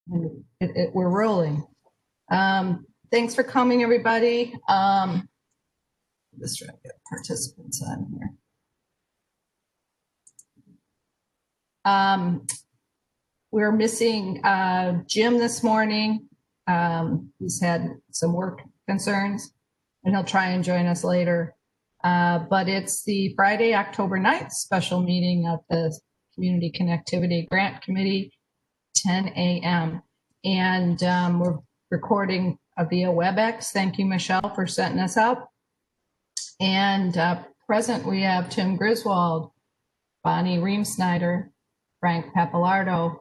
We're rolling. Thanks for coming, everybody. Just trying to get participants on here. We're missing Jim this morning. He's had some work concerns, and he'll try and join us later. But it's the Friday, October 9th special meeting of the Community Connectivity Grant Committee, 10 a.m. And we're recording via WebEx. Thank you, Michelle, for setting us up. And present, we have Tim Griswold, Bonnie Reamsnyder, Frank Pappalardo,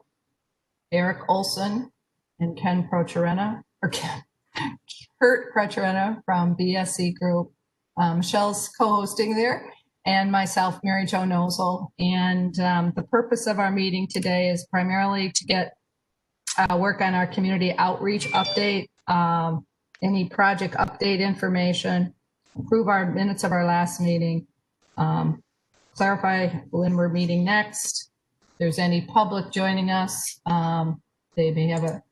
Eric Olson, and Ken Procherena, or Kurt Procherena from BSC Group. Michelle's co-hosting there, and myself, Mary Jo Nozel. And the purpose of our meeting today is primarily to get work on our community outreach update, any project update information, approve our minutes of our last meeting, clarify when we're meeting next. If there's any public joining us, they may have a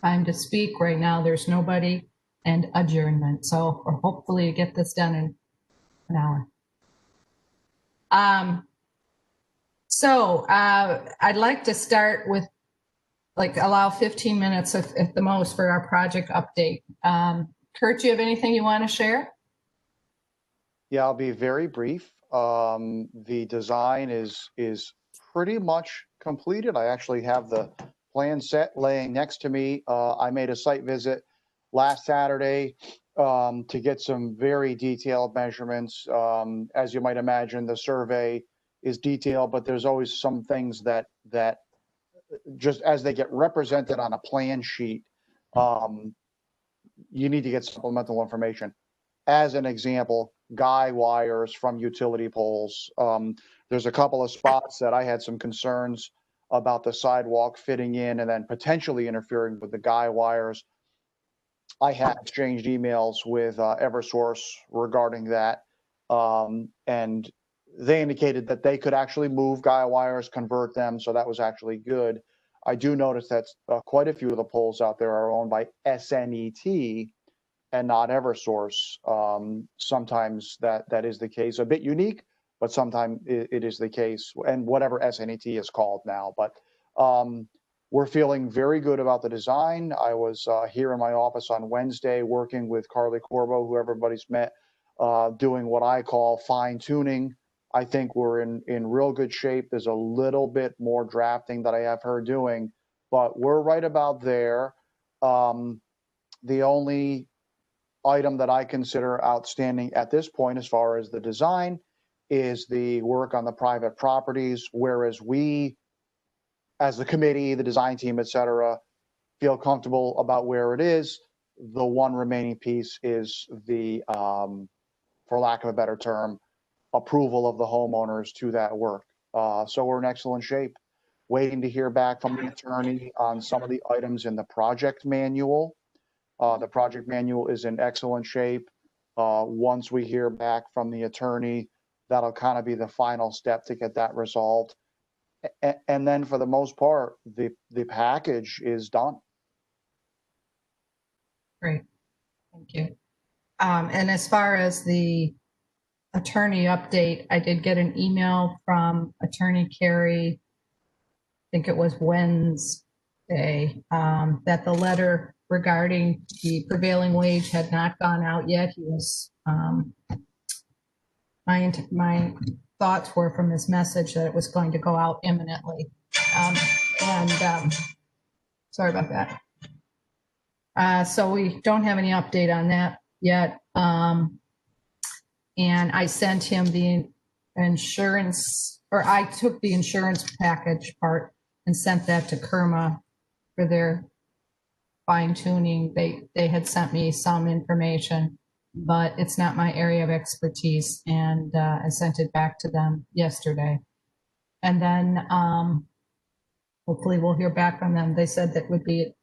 time to speak. Right now, there's nobody, and adjournment. So we're hopefully get this done in an hour. I'd like to start with allow 15 minutes at the most for our project update. Kurt, do you have anything you want to share? Yeah, I'll be very brief. The design is pretty much completed. I actually have the plan set laying next to me. I made a site visit last Saturday to get some very detailed measurements. As you might imagine, the survey is detailed, but there's always some things that just as they get represented on a plan sheet, you need to get supplemental information. As an example, guy wires from utility poles. There's a couple of spots that I had some concerns about the sidewalk fitting in and then potentially interfering with the guy wires. I had exchanged emails with Eversource regarding that, and they indicated that they could actually move guy wires, convert them, so that was actually good. I do notice that quite a few of the poles out there are owned by SNET and not Eversource. Sometimes that is the case. A bit unique, but sometimes it is the case, and whatever SNET is called now. But we're feeling very good about the design. I was here in my office on Wednesday working with Carly Corbo, who everybody's met, doing what I call fine tuning. I think we're in real good shape. There's a little bit more drafting that I have her doing, but we're right about there. The only item that I consider outstanding at this point as far as the design is the work on the private properties, whereas we, as the committee, the design team, et cetera, feel comfortable about where it is. The one remaining piece is the, for lack of a better term, approval of the homeowners to that work. So we're in excellent shape. Waiting to hear back from the attorney on some of the items in the project manual. The project manual is in excellent shape. Once we hear back from the attorney, that'll kind of be the final step to get that resolved. And then for the most part, the package is done. Great, thank you. And as far as the attorney update, I did get an email from Attorney Carey, I think it was Wednesday, that the letter regarding the prevailing wage had not gone out yet. He was, my thoughts were from this message that it was going to go out imminently. Sorry about that. So we don't have any update on that yet. And I sent him the insurance, or I took the insurance package part and sent that to Kerma for their fine tuning. They had sent me some information, but it's not my area of expertise. And I sent it back to them yesterday. And then hopefully we'll hear back from them. They said that would be a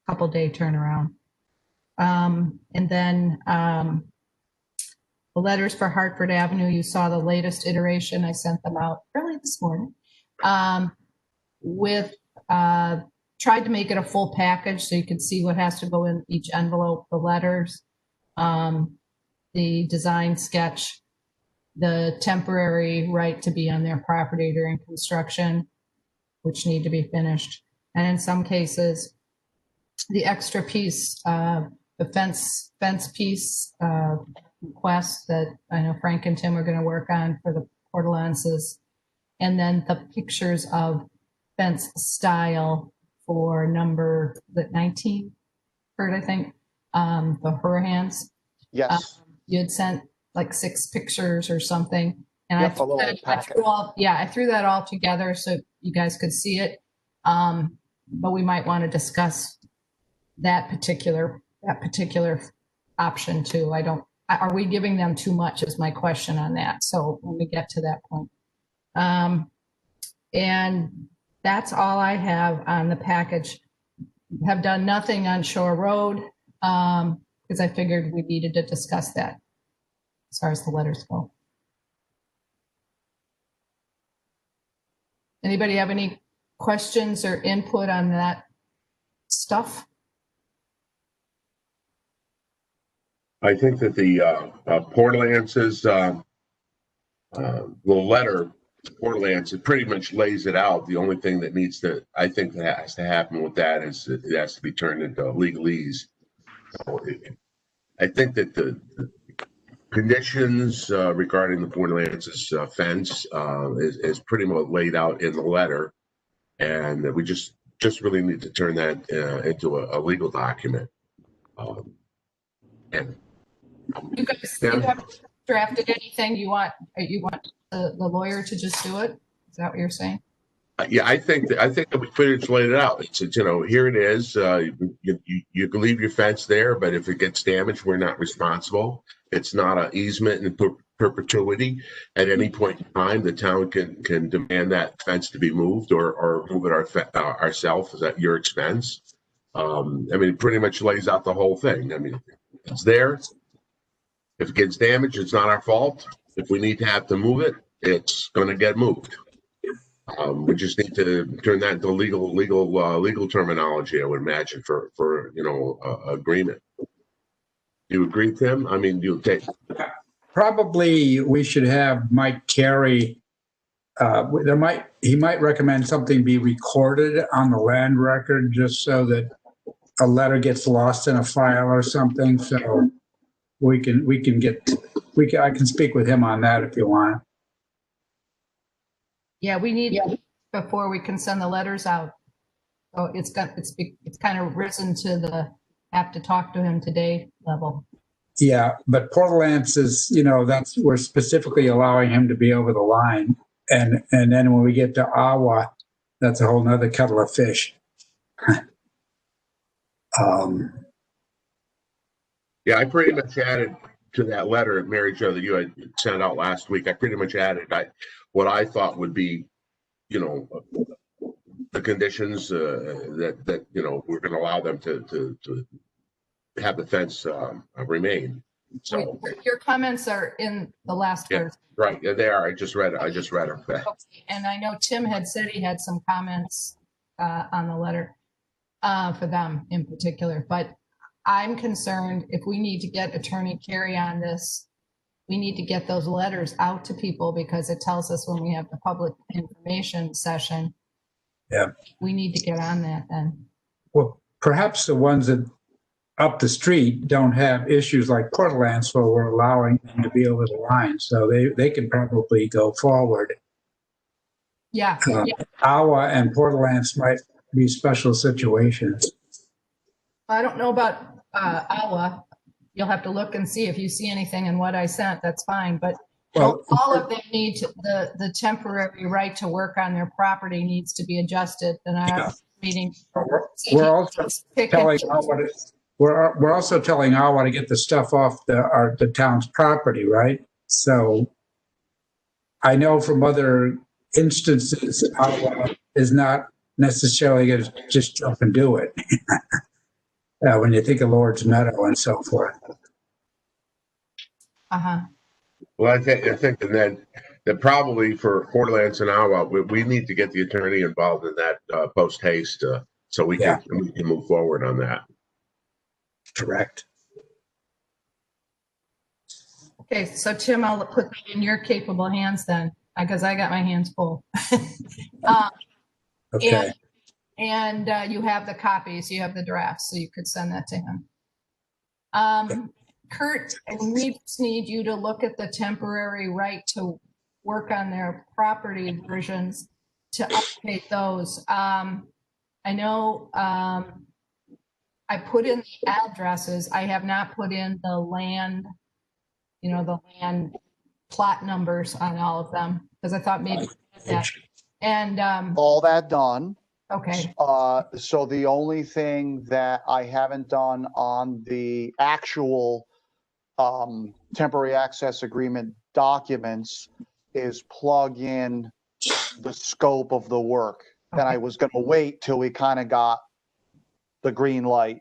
couple day turnaround. And then the letters for Hartford Avenue, you saw the latest iteration. I sent them out early this morning with tried to make it a full package so you could see what has to go in each envelope, the letters, the design sketch, the temporary right to be on their property during construction, which need to be finished. And in some cases, the extra piece, the fence piece request that I know Frank and Tim are going to work on for the portalances, and then the pictures of fence style for number 19, Kurt, I think, the Hurahans. Yes. You had sent like 6 pictures or something, and Yep, I threw that all together so you guys could see it. But we might want to discuss that particular option too. Are we giving them too much is my question on that. So when we get to that point. And that's all I have on the package. Have done nothing on Shore Road because I figured we needed to discuss that as far as the letters go. Anybody have any questions or input on that stuff? I think that the portalances, the letter portalance, it pretty much lays it out. The only thing that needs to, I think, that has to happen with that is it has to be turned into legalese. So I think that the conditions regarding the portalances fence is pretty much laid out in the letter, and that we just really need to turn that into a legal document. And you guys you haven't drafted anything? You want the lawyer to just do it? Is that what you're saying? Yeah, I think that we pretty much laid it out. It's here it is. You can leave your fence there, but if it gets damaged, we're not responsible. It's not an easement in perpetuity. At any point in time, the town can demand that fence to be moved or move it ourselves at your expense. I mean, it pretty much lays out the whole thing. I mean, it's there. If it gets damaged, it's not our fault. If we need to have to move it, it's going to get moved. We just need to turn that into legal terminology, I would imagine, for agreement. Do you agree, Tim? I mean, you take. Probably we should have Mike Carey. He might recommend something be recorded on the land record, just so that a letter gets lost in a file or something. So I can speak with him on that if you want. Yeah, we need before we can send the letters out. So it's kind of risen to the have to talk to him today level. Yeah, but Portalance is, we're specifically allowing him to be over the line. And then when we get to Awa, that's a whole nother kettle of fish. Yeah, I pretty much added to that letter, Mary Jo, that you had sent out last week. I pretty much added what I thought would be, the conditions that we're going to allow them to have the fence remain. So your comments are in the last verse. Right, yeah, they are. I just read it. Okay. And I know Tim had said he had some comments on the letter for them in particular, but I'm concerned if we need to get Attorney Carey on this, we need to get those letters out to people because it tells us when we have the public information session. Yeah. We need to get on that then. Well, perhaps the ones that up the street don't have issues like Portland, so we're allowing them to be over the line. So they can probably go forward. Yeah. Awa and Portlands might be special situations. I don't know about Awa. You'll have to look and see if you see anything in what I sent. That's fine. But all of them need to, the temporary right to work on their property needs to be adjusted. And I have a meeting. We're also telling Awa we're also telling Awa to get the stuff off the town's property, right? So I know from other instances, Awa is not necessarily going to just jump and do it. When you think of Lord's Meadow and so forth. Well, I think that probably for Portlands and Awa, we need to get the attorney involved in that post haste So we can move forward on that. Correct. Okay, so Tim, I'll put that in your capable hands then, because I got my hands full. Okay. And you have the copies, you have the drafts, so you could send that to him. Kurt, and we just need you to look at the temporary right to work on their property versions to update those. I know I put in the addresses. I have not put in the land, the land plot numbers on all of them because I thought maybe that. And All that done. okay. So the only thing that I haven't done on the actual temporary access agreement documents is plug in the scope of the work. Okay. And I was going to wait till we kind of got the green light.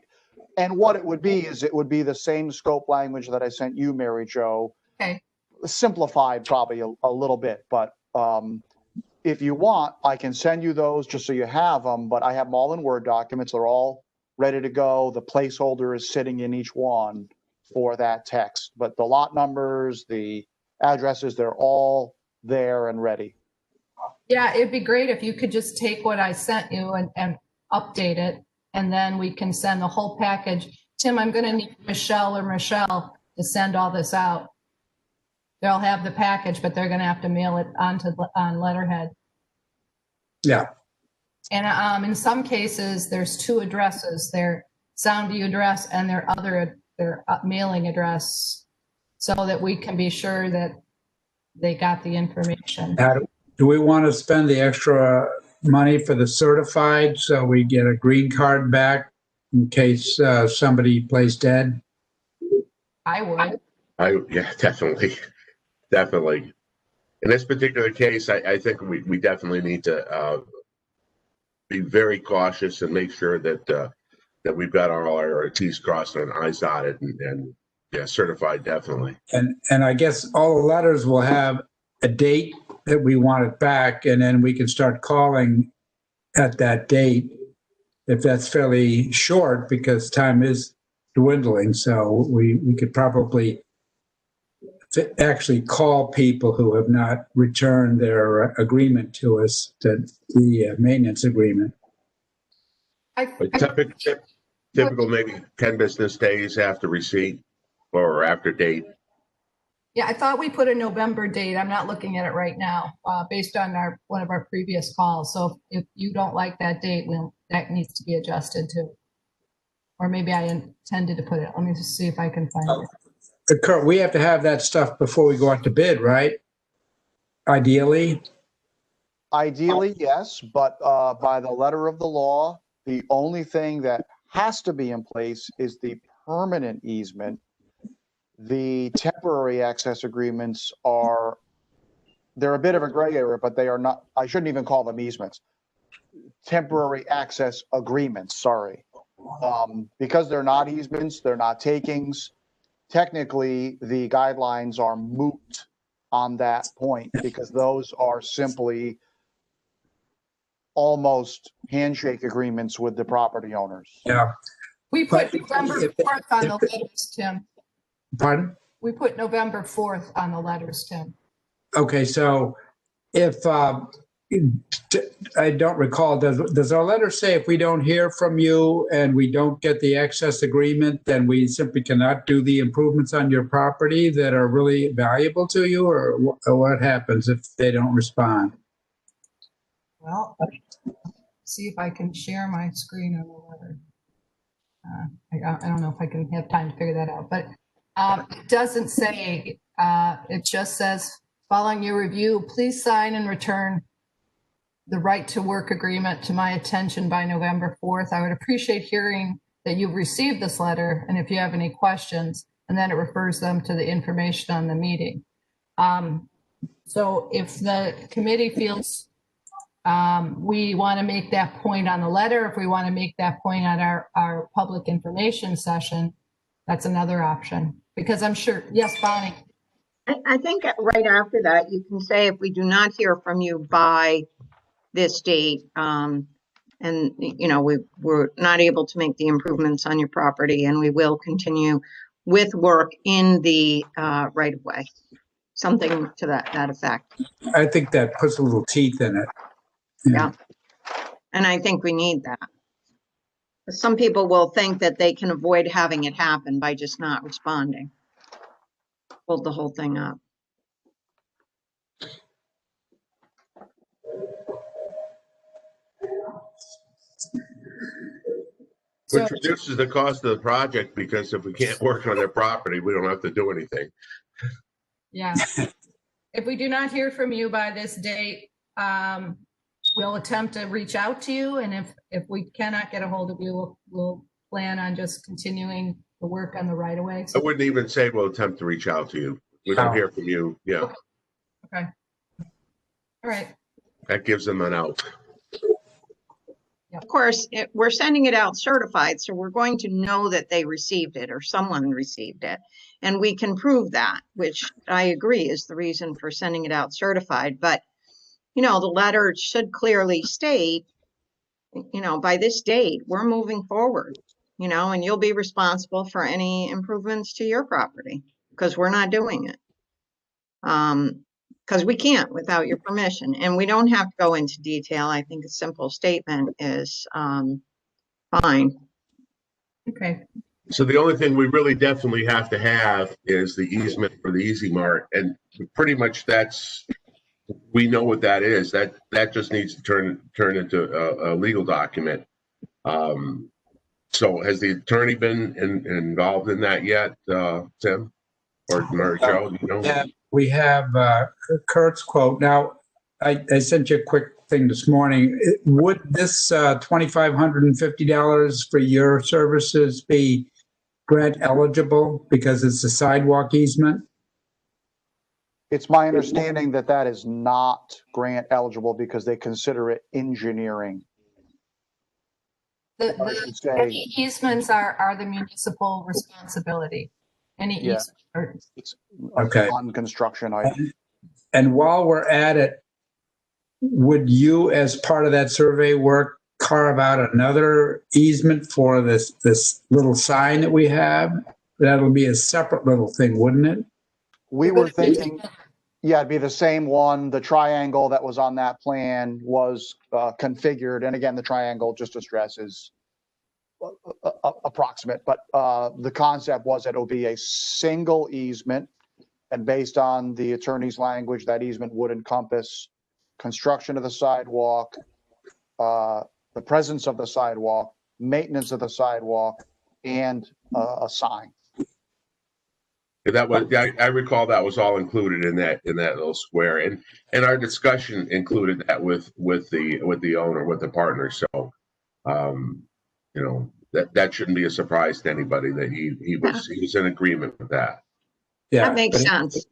And what it would be is it would be the same scope language that I sent you, Mary Jo. Okay. Simplified probably a little bit, but if you want, I can send you those just so you have them, but I have them all in Word documents. They're all ready to go. The placeholder is sitting in each one for that text, but the lot numbers, the addresses, they're all there and ready. Yeah, it'd be great if you could just take what I sent you and update it, and then we can send the whole package. Tim, I'm going to need Michelle to send all this out. They'll have the package, but they're going to have to mail it on letterhead. Yeah. And in some cases, there's two addresses: their Soundview address and their mailing address, so that we can be sure that they got the information. Do we want to spend the extra money for the certified so we get a green card back in case somebody plays dead? I would. Yeah, definitely. Definitely. In this particular case, I think we definitely need to be very cautious and make sure that we've got all our T's crossed and I's dotted and certified, definitely. And I guess all the letters will have a date that we want it back, and then we can start calling at that date if that's fairly short, because time is dwindling. So we could probably actually call people who have not returned their agreement to us, the maintenance agreement. Typical maybe 10 business days after receipt or after date. Yeah, I thought we put a November date. I'm not looking at it right now, based on one of our previous calls. So if you don't like that date, that needs to be adjusted too. Or maybe I intended to put it. Let me just see if I can find it. Kurt, we have to have that stuff before we go out to bid, right? Ideally? Ideally, yes, but by the letter of the law, the only thing that has to be in place is the permanent easement. The temporary access agreements they're a bit of a gray area, but they are not, I shouldn't even call them easements. Temporary access agreements, sorry. Because they're not easements, they're not takings. Technically, the guidelines are moot on that point because those are simply almost handshake agreements with the property owners. Yeah. We put November 4th on the letters, Tim. Pardon? We put November 4th on the letters, Tim. Okay, so if I don't recall, does our letter say if we don't hear from you and we don't get the access agreement, then we simply cannot do the improvements on your property that are really valuable to you, or what happens if they don't respond? Well, see if I can share my screen on the letter. I don't know if I can have time to figure that out, but it doesn't say, it just says, following your review, please sign and return the right to work agreement to my attention by November 4th. I would appreciate hearing that you've received this letter and if you have any questions, and then it refers them to the information on the meeting. So if the committee feels we want to make that point on the letter, if we want to make that point on our public information session, that's another option. Because I'm sure, yes, Bonnie. I think right after that, you can say if we do not hear from you by this date, and, you know, we're not able to make the improvements on your property, and we will continue with work in the right of way. Something to that effect. I think that puts a little teeth in it. Yeah. And I think we need that. Some people will think that they can avoid having it happen by just not responding. Hold the whole thing up. Which reduces the cost of the project, because if we can't work on their property, we don't have to do anything. Yeah. If we do not hear from you by this date, we'll attempt to reach out to you. And if we cannot get a hold of you, we'll plan on just continuing the work on the right of way. I wouldn't even say we'll attempt to reach out to you. We don't hear from you. Yeah. Okay. All right. That gives them an out. Of course, we're sending it out certified, so we're going to know that they received it or someone received it. And we can prove that, which I agree is the reason for sending it out certified. But, you know, the letter should clearly state, you know, by this date, we're moving forward, you know, and you'll be responsible for any improvements to your property because we're not doing it. Because we can't without your permission, and we don't have to go into detail. I think a simple statement is fine. Okay. So the only thing we really definitely have to have is the easement for the Easy Mart, and pretty much we know what that is. That just needs to turn into a legal document. So has the attorney been involved in that yet, Tim or Mary Jo? You know? Yeah, we have Kurt's quote. Now, I sent you a quick thing this morning. Would this $2,550 for your services be grant eligible because it's a sidewalk easement? It's my understanding that that is not grant eligible because they consider it engineering. I should say, Any easements are the municipal responsibility. Any Yeah. easement. it's Okay. on construction item. And while we're at it, would you, as part of that survey work, carve out another easement for this little sign that we have? That'll be a separate little thing, wouldn't it? We were thinking, yeah, it'd be the same one. The triangle that was on that plan was configured. And again, the triangle, just to stress, is approximate. But the concept was that it will be a single easement. And based on the attorney's language, that easement would encompass construction of the sidewalk, the presence of the sidewalk, maintenance of the sidewalk, and a sign. That was, I recall that was all included in that little square, and our discussion included that with the owner, with the partner. So, you know, that shouldn't be a surprise to anybody that he was in agreement with that. Yeah, That makes sense.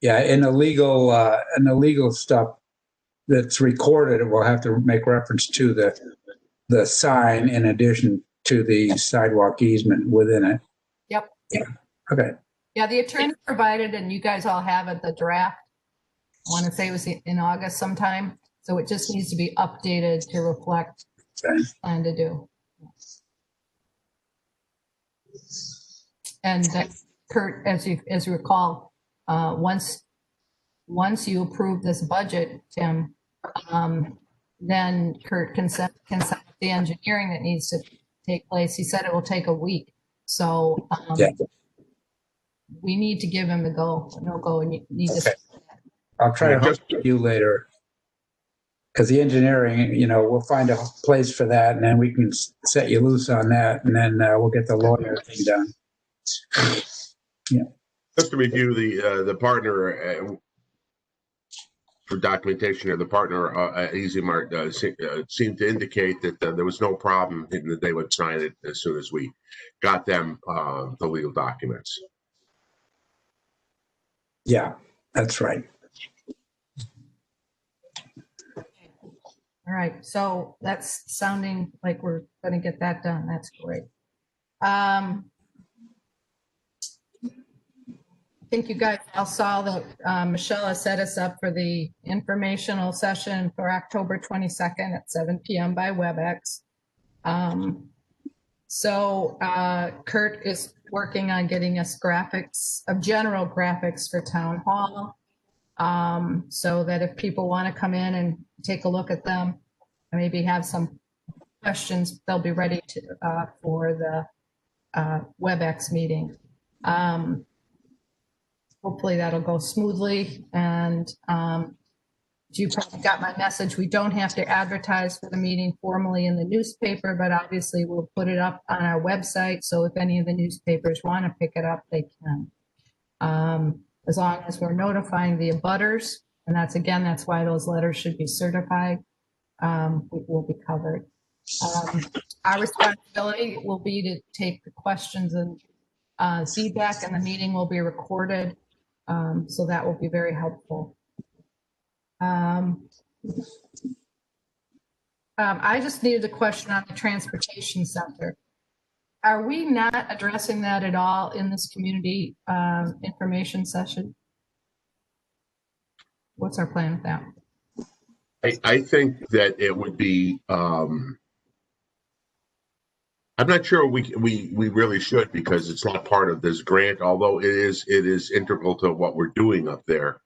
Yeah, in the legal stuff that's recorded, it will have to make reference to the sign in addition to the sidewalk easement within it. Yep. Yeah. Okay. Yeah, the attorney provided, and you guys all have it, the draft. I want to say it was in August sometime. So it just needs to be updated to reflect what it's planned to do. And Kurt, as you recall, once you approve this budget, Tim, then Kurt can set the engineering that needs to take place. He said it will take a week. So we need to give him the no-go, and you need to. I'll try to help you later. Because the engineering, you know, we'll find a place for that, and then we can set you loose on that, and then we'll get the lawyer thing done. Yeah. Just to review, the partner for documentation, or the partner at Easy Mart seemed to indicate that there was no problem and that they would sign it as soon as we got them the legal documents. Yeah, that's right. All right, so that's sounding like we're going to get that done. That's great. think you guys all saw that Michelle has set us up for the informational session for October 22nd at 7 p.m. by WebEx. Kurt is working on getting us graphics, of general graphics for town hall, so that if people want to come in and take a look at them, maybe have some questions, they'll be ready to for the WebEx meeting. Hopefully that'll go smoothly. And you probably got my message. We don't have to advertise for the meeting formally in the newspaper, but obviously we'll put it up on our website. So if any of the newspapers want to pick it up, they can. As long as we're notifying the abutters, and that's why those letters should be certified, we will be covered. Our responsibility will be to take the questions and feedback, and the meeting will be recorded. So that will be very helpful. I just needed a question on the transportation center. Are we not addressing that at all in this community information session? What's our plan with that? I think that it would be, I'm not sure we really should, because it's not part of this grant, although it is integral to what we're doing up there.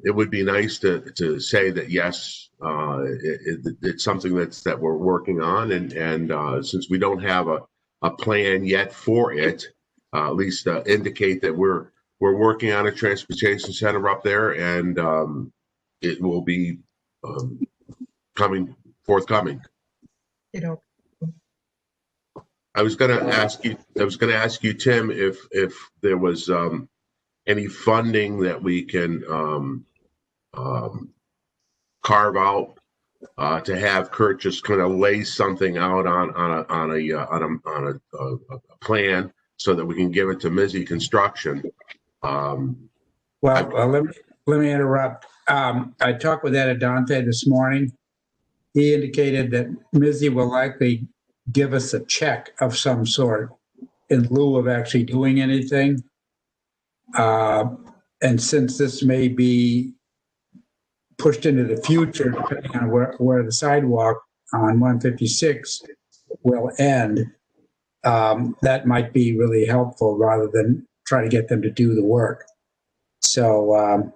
It would be nice to say that yes, it's something that we're working on, and since we don't have a plan yet for it, at least indicate that we're working on a transportation center up there, and it will be forthcoming. You know. I was going to ask you, Tim, if there was any funding that we can carve out to have Kurt just kind of lay something out on a plan so that we can give it to Mizzy Construction. Let me interrupt. I talked with Ed Adante this morning. He indicated that Mizzy will likely give us a check of some sort in lieu of actually doing anything. And since this may be pushed into the future, depending on where the sidewalk on 156 will end, that might be really helpful rather than try to get them to do the work. So,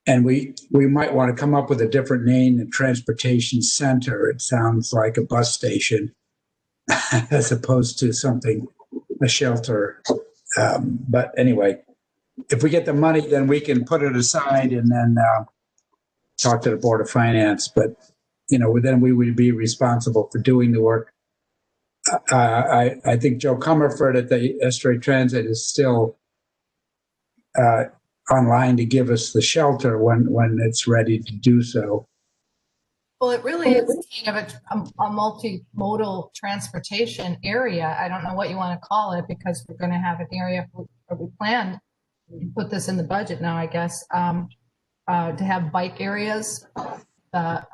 and we might want to come up with a different name than Transportation Center. It sounds like a bus station as opposed to a shelter. But anyway, if we get the money, then we can put it aside and then talk to the Board of Finance. But, then we would be responsible for doing the work. I think Joe Comerford at the Estuary Transit is still online to give us the shelter when it's ready to do so. Well, it really is kind of a multimodal transportation area. I don't know what you want to call it, because we're going to have an area where we planned to put this in the budget now, I guess, to have bike areas, the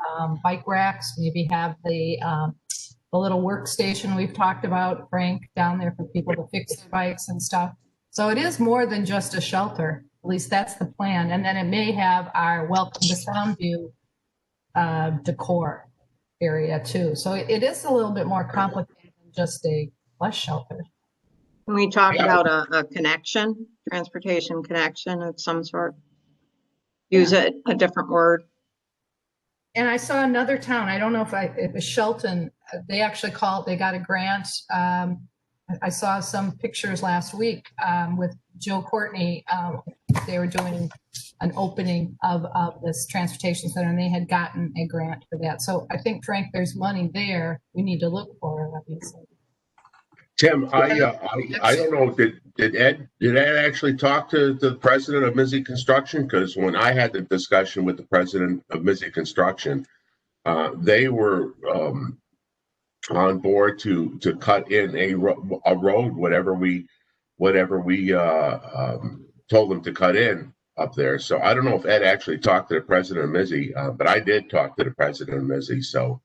bike racks, maybe have the little workstation we've talked about, Frank, down there for people to fix their bikes and stuff. So it is more than just a shelter. At least that's the plan. And then it may have our Welcome to Soundview decor area too. So it is a little bit more complicated than just a bus shelter. Can we talk about a connection, transportation connection of some sort? Use a different word. And I saw another town, I don't know if it was Shelton, they actually they got a grant. I saw some pictures last week with Joe Courtney. They were doing an opening of this transportation center, and they had gotten a grant for that. So I think, Frank, there's money there. We need to look for it, obviously. Tim, I don't know, did Ed actually talk to the president of Mizzy Construction? Because when I had the discussion with the president of Mizzy Construction, they were on board to cut in a road, whatever we told them to cut in up there. So I don't know if Ed actually talked to the president of Mizzy, but I did talk to the president of Mizzy. So,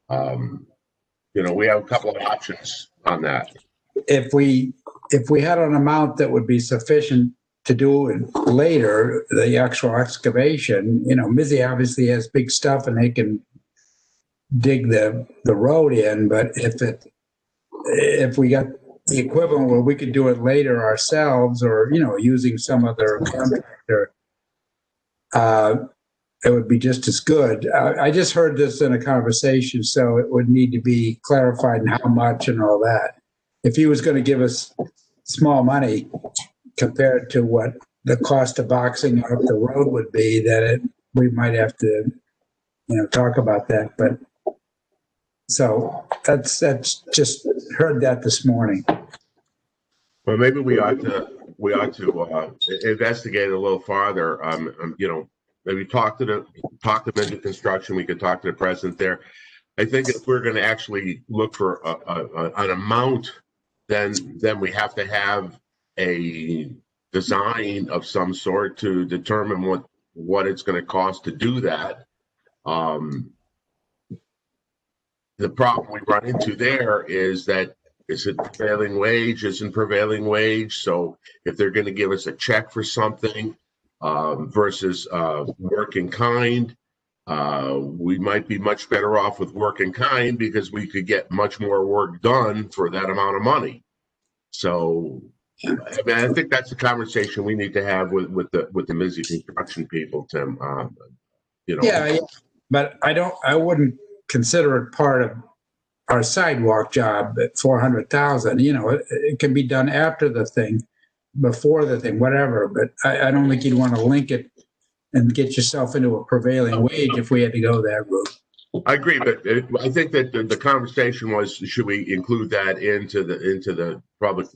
we have a couple of options on that. If we if we had an amount that would be sufficient to do it later, the actual excavation, Mizzy obviously has big stuff and they can dig the road in, but if we got the equivalent where we could do it later ourselves or, using some other contractor, it would be just as good. I just heard this in a conversation, so it would need to be clarified and how much and all that. If he was going to give us small money compared to what the cost of boxing up the road would be, we might have to, talk about that. But so that's just heard that this morning. Well, maybe we ought to investigate a little farther. Maybe talk to Mindy Construction. We could talk to the president there. I think if we're going to actually look for an amount, then we have to have a design of some sort to determine what it's going to cost to do that. The problem we run into there is that is it prevailing wage? Isn't prevailing wage? So if they're going to give us a check for something versus work in kind, we might be much better off with work in kind because we could get much more work done for that amount of money. So, I think that's a conversation we need to have with the Mizzy Construction people, Tim. Yeah, but I wouldn't consider it part of our sidewalk job at 400,000. It can be done after the thing, before the thing, whatever. But I don't think you'd want to link it and get yourself into a prevailing wage if we had to go that route. I agree, but I think that the conversation was, should we include that into the public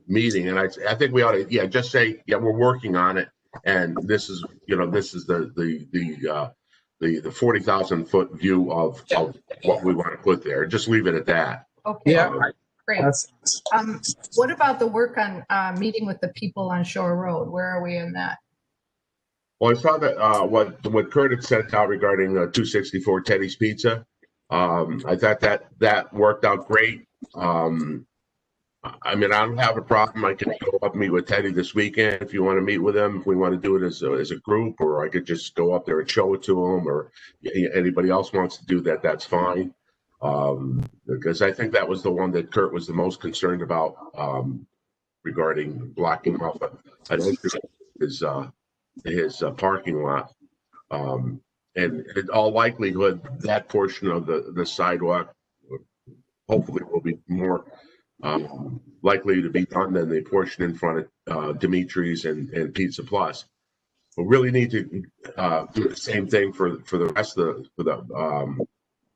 meeting? And I think we ought to, just say, we're working on it, and this is the 40,000 foot view of what we want to put there. Just leave it at that. Okay. Yeah, Great. What about the work on meeting with the people on Shore Road? Where are we in that? Well, I saw that what Kurt had sent out regarding 264 Teddy's Pizza. I thought that worked out great. I don't have a problem. I can go up and meet with Teddy this weekend if you want to meet with him. If we want to do it as a group, or I could just go up there and show it to him, or anybody else wants to do that, that's fine. Because I think that was the one that Kurt was the most concerned about regarding blocking off his parking lot. And in all likelihood, that portion of the sidewalk hopefully will be more likely to be done than the portion in front of Dimitri's and Pizza Plus. We really need to do the same thing for the rest of the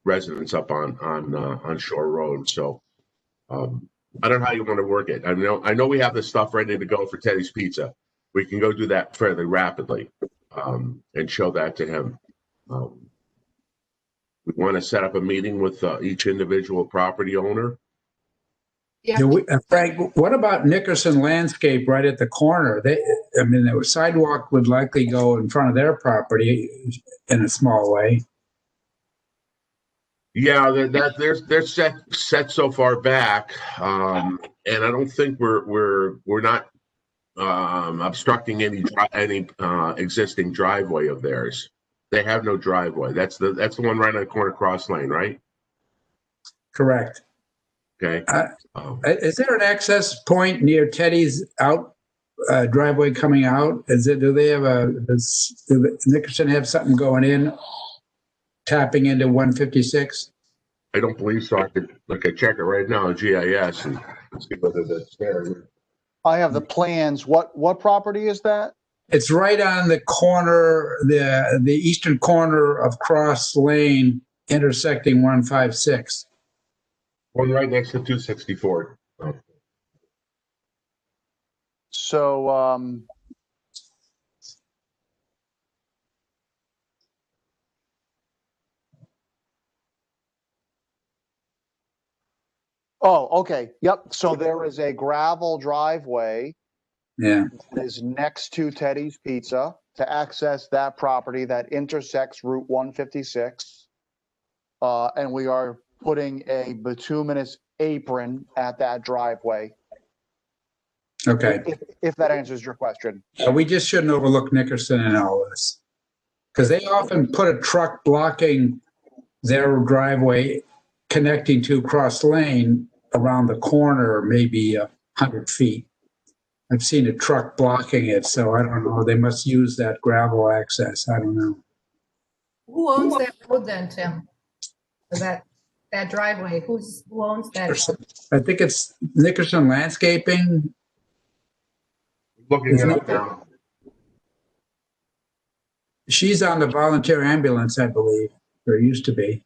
residents up on Shore Road. So I don't know how you want to work it. I know we have the stuff ready to go for Teddy's Pizza. We can go do that fairly rapidly and show that to him. We want to set up a meeting with each individual property owner. Yeah. Frank, what about Nickerson Landscape right at the corner? The sidewalk would likely go in front of their property in a small way. Yeah, they're set so far back, and I don't think we're not obstructing any existing driveway of theirs. They have no driveway. That's the one right on the corner cross lane, right? Correct. Okay. Is there an access point near Teddy's driveway coming out? Do they have does Nickerson have something going in, tapping into 156? I don't believe so. I could check it right now on GIS and see whether that's there. I have the plans. What property is that? It's right on the corner, the eastern corner of Cross Lane, intersecting 156. One right next to 264. So, oh, okay. Yep. So there is a gravel driveway. Yeah. That is next to Teddy's Pizza to access that property that intersects Route 156. And we are putting a bituminous apron at that driveway. Okay. If that answers your question. We just shouldn't overlook Nickerson in all this. Because they often put a truck blocking their driveway connecting to cross lane around the corner, maybe 100 feet. I've seen a truck blocking it, so I don't know. They must use that gravel access. I don't know. Who owns that road then, Tim? Or that driveway? Who owns that? I think it's Nickerson Landscaping. Looking it up now. She's on the volunteer ambulance, I believe, or used to be.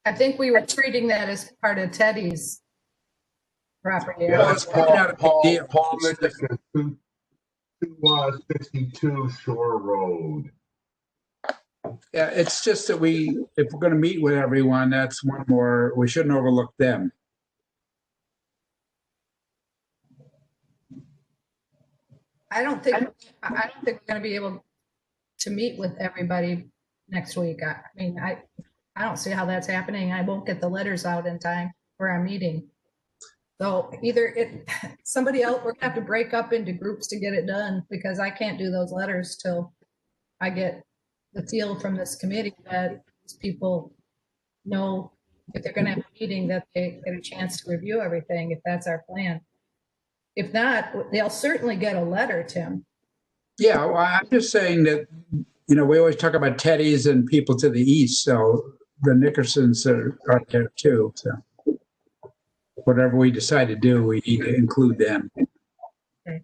I think we were treating that as part of Teddy's property. Yeah, that's not a big deal. Paul Nickerson, 262 Shore Road. Yeah, it's just that if we're going to meet with everyone, that's one more, we shouldn't overlook them. I don't think we're going to be able to meet with everybody next week. I mean, I don't see how that's happening. I won't get the letters out in time for our meeting. So either somebody else, we're gonna have to break up into groups to get it done, because I can't do those letters till I get the feel from this committee that these people know if they're gonna have a meeting, that they get a chance to review everything, if that's our plan. If not, they'll certainly get a letter, Tim. Yeah, well, I'm just saying that, we always talk about Teddy's and people to the east, so the Nickersons are there too. So whatever we decide to do, we need to include them. Okay.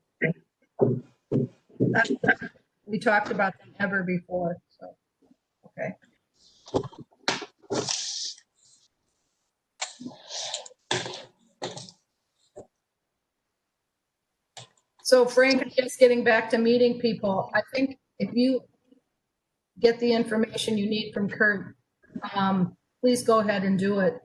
We talked about them ever before, so, okay. So Frank, just getting back to meeting people, I think if you get the information you need from Kurt, please go ahead and do it.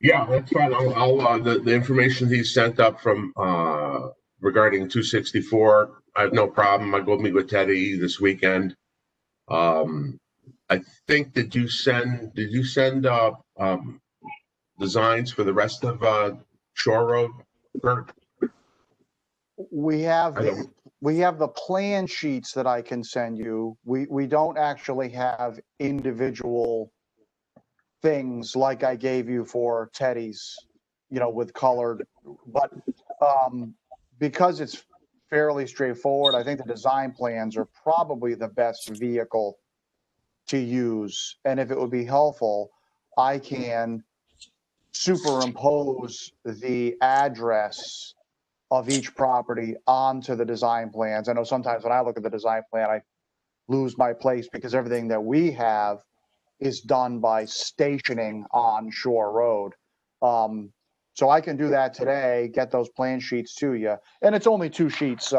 Yeah, that's fine. I'll the information he sent up from regarding 264, I have no problem. I go meet with Teddy this weekend. I think did you send designs for the rest of Shore Road, Kurt? We have the plan sheets that I can send you. We don't actually have individual things like I gave you for Teddy's, with colored, but because it's fairly straightforward, I think the design plans are probably the best vehicle to use. And if it would be helpful, I can superimpose the address of each property onto the design plans. I know sometimes when I look at the design plan, I lose my place because everything that we have is done by stationing on Shore Road. So I can do that today, get those plan sheets to you. And it's only 2 sheets,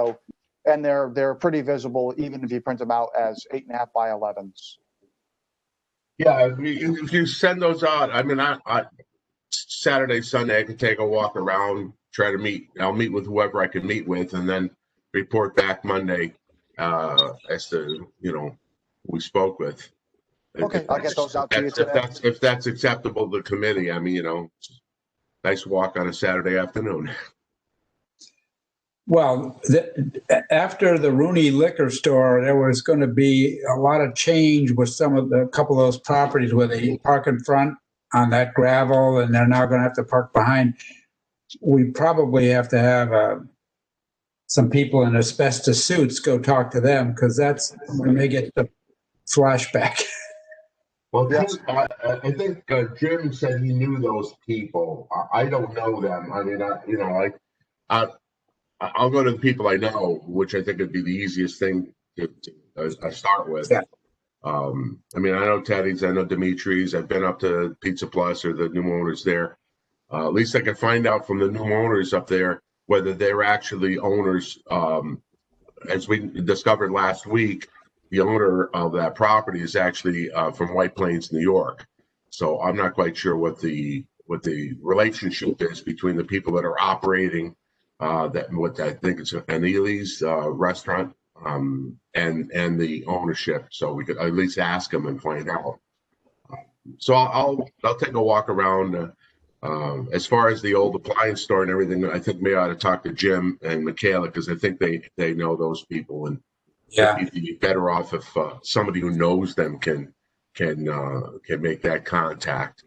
and they're pretty visible even if you print them out as 8.5 by 11s. Yeah, if you send those out, I mean, I Saturday, Sunday, I can take a walk around, try to meet. I'll meet with whoever I can meet with, and then report back Monday as to who we spoke with. Okay, I'll get those out to you today. If that's acceptable to the committee, I mean, nice walk on a Saturday afternoon. Well, after the Rooney liquor store, there was going to be a lot of change with a couple of those properties where they park in front on that gravel, and they're now going to have to park behind. We probably have to have some people in asbestos suits go talk to them, because that's when they get the flashback. Well, yes. I think Jim said he knew those people. I don't know them. I mean, I'll go to the people I know, which I think would be the easiest thing to start with. Yeah. I mean, I know Teddy's, I know Dimitri's. I've been up to Pizza Plus or the new owners there. At least I can find out from the new owners up there whether they're actually owners. As we discovered last week, the owner of that property is actually from White Plains, New York. So I'm not quite sure what the relationship is between the people that are operating what I think it's an Ely's restaurant and the ownership. So we could at least ask them and find out. So I'll take a walk around. As far as the old appliance store and everything, I think maybe I ought to talk to Jim and Michaela because I think they know those people, and Yeah. it'd be better off if somebody who knows them can make that contact.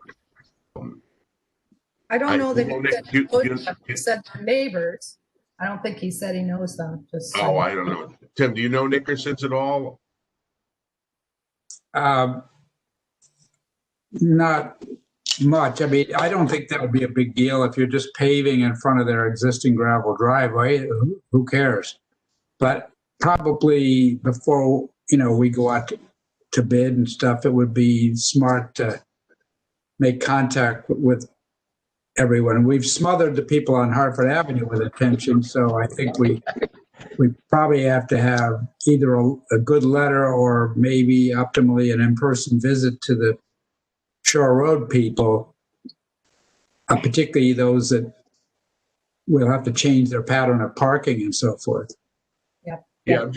I don't know that he You- said they're neighbors. I don't think he said he knows them. Just oh, I don't know. Tim, do you know Nickerson's at all? Not much. I mean, I don't think that would be a big deal if you're just paving in front of their existing gravel driveway. Who cares? But probably before, we go out to bid and stuff, it would be smart to make contact with everyone. We've smothered the people on Hartford Avenue with attention, so I think we probably have to have either a good letter or maybe optimally an in-person visit to the Shore Road people, particularly those that will have to change their pattern of parking and so forth. Yeah,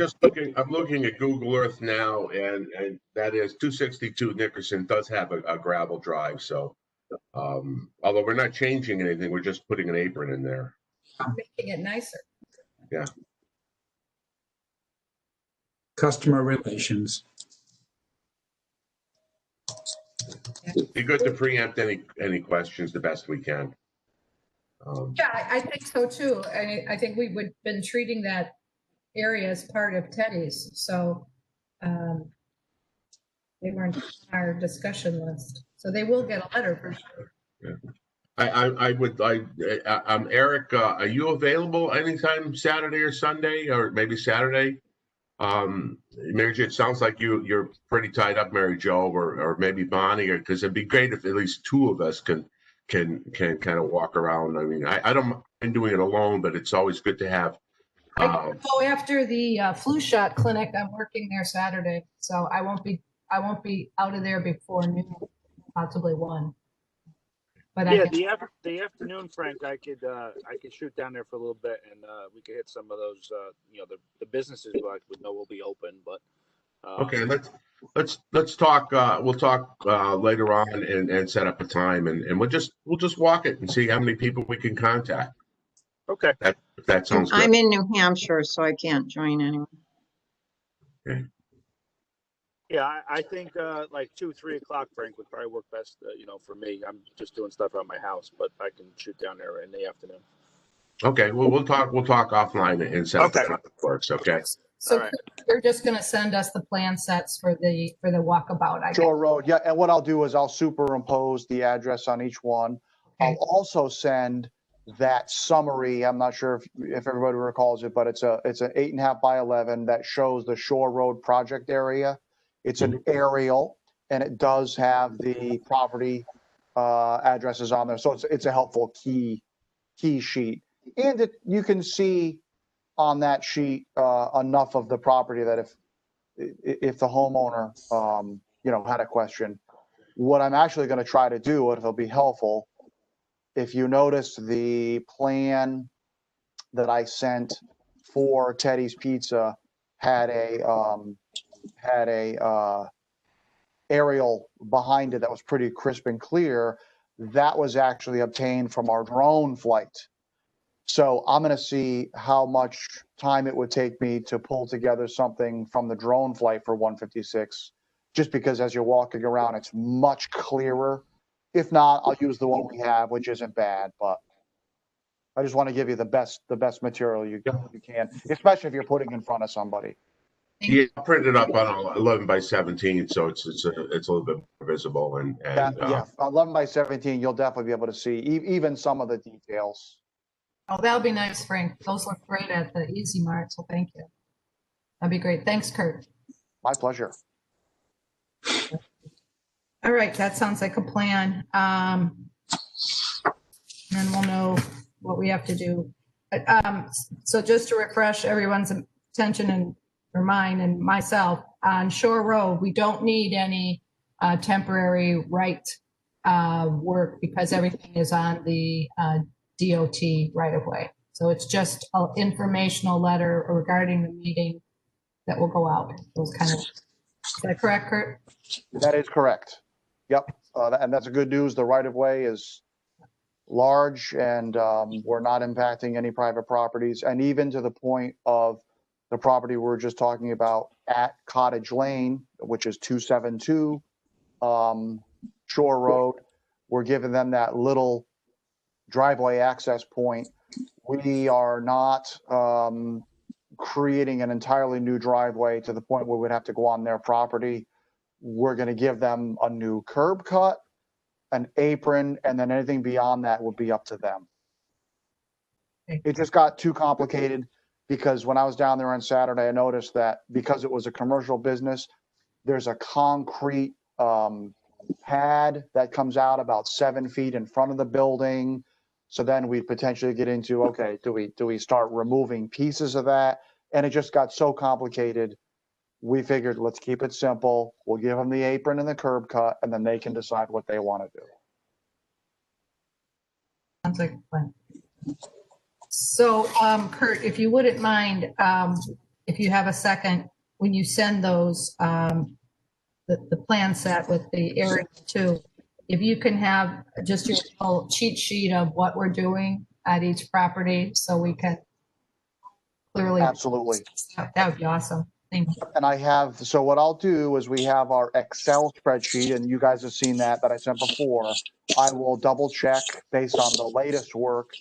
I'm looking at Google Earth now, and that is 262 Nickerson does have a gravel drive. So, although we're not changing anything, we're just putting an apron in there. making it nicer. Yeah. Customer relations. Be good to preempt any questions the best we can. Yeah, I think so too. I think we would been treating that area as part of Teddy's, so they weren't on our discussion list. So they will get a letter for sure. Yeah. Eric, are you available anytime Saturday or Sunday, or maybe Saturday? Mary Jo, it sounds like you're pretty tied up, Mary Jo, or maybe Bonnie, because it'd be great if at least two of us can kind of walk around. I mean, I don't mind doing it alone, but it's always good to have. I go after the flu shot clinic. I'm working there Saturday, so I won't be out of there before noon, possibly 1. But yeah, the afternoon, Frank, I could shoot down there for a little bit, and we could hit some of those, the businesses would know will be open. But okay, let's talk. We'll talk later on and set up a time, and we'll just walk it and see how many people we can contact. Okay, If that sounds good. I'm in New Hampshire, so I can't join anyone. Okay. yeah, I think like 2-3 o'clock, Frank, would probably work best. For me, I'm just doing stuff around my house, but I can shoot down there in the afternoon. Okay, well, we'll talk offline and set up the time that works. Okay. So All right. you're just going to send us the plan sets for the walkabout. I guess. Shore Road, yeah, and what I'll do is I'll superimpose the address on each one. Okay. I'll also send that summary. I'm not sure if everybody recalls it, but it's an 8.5 by 11 that shows the Shore Road project area. It's an aerial, and it does have the property addresses on there, so it's a helpful key sheet. And you can see on that sheet enough of the property that if the homeowner had a question. What I'm actually going to try to do, if it'll be helpful, if you notice the plan that I sent for Teddy's Pizza had a aerial behind it that was pretty crisp and clear. That was actually obtained from our drone flight. So I'm going to see how much time it would take me to pull together something from the drone flight for 156, just because as you're walking around, it's much clearer. If not, I'll use the one we have, which isn't bad, but I just want to give you the best material you can, especially if you're putting in front of somebody. Yeah, print it up on 11 by 17, so it's a little bit more visible and Yeah, 11 by 17, you'll definitely be able to see even some of the details. Oh, that would be nice, Frank. Those look great at the Easy Mart, so thank you. That'd be great. Thanks, Kurt. My pleasure. All right, that sounds like a plan. And then we'll know what we have to do. So just to refresh everyone's attention or mine and myself, on Shore Road, we don't need any temporary right work because everything is on the DOT right of way. So it's just an informational letter regarding the meeting that will go out. Those kind of, is that correct, Kurt? That is correct. Yep, and that's a good news. The right of way is large, and we're not impacting any private properties. And even to the point of the property we were just talking about at Cottage Lane, which is 272 Shore Road, we're giving them that little driveway access point. We are not creating an entirely new driveway to the point where we'd have to go on their property. We're going to give them a new curb cut, an apron, and then anything beyond that would be up to them. It just got too complicated because when I was down there on Saturday, I noticed that because it was a commercial business, there's a concrete pad that comes out about 7 feet in front of the building. So then we potentially get into, okay, do we start removing pieces of that? And it just got so complicated. We figured, let's keep it simple. We'll give them the apron and the curb cut, and then they can decide what they want to do. Sounds like a plan. So, Kurt, if you wouldn't mind, if you have a second, when you send those, the plan set with the area too, if you can have just your little cheat sheet of what we're doing at each property, so we can clearly. Absolutely. That would be awesome. Thank you. And I have, so what I'll do is we have our Excel spreadsheet, and you guys have seen that I sent before. I will double check based on the latest work.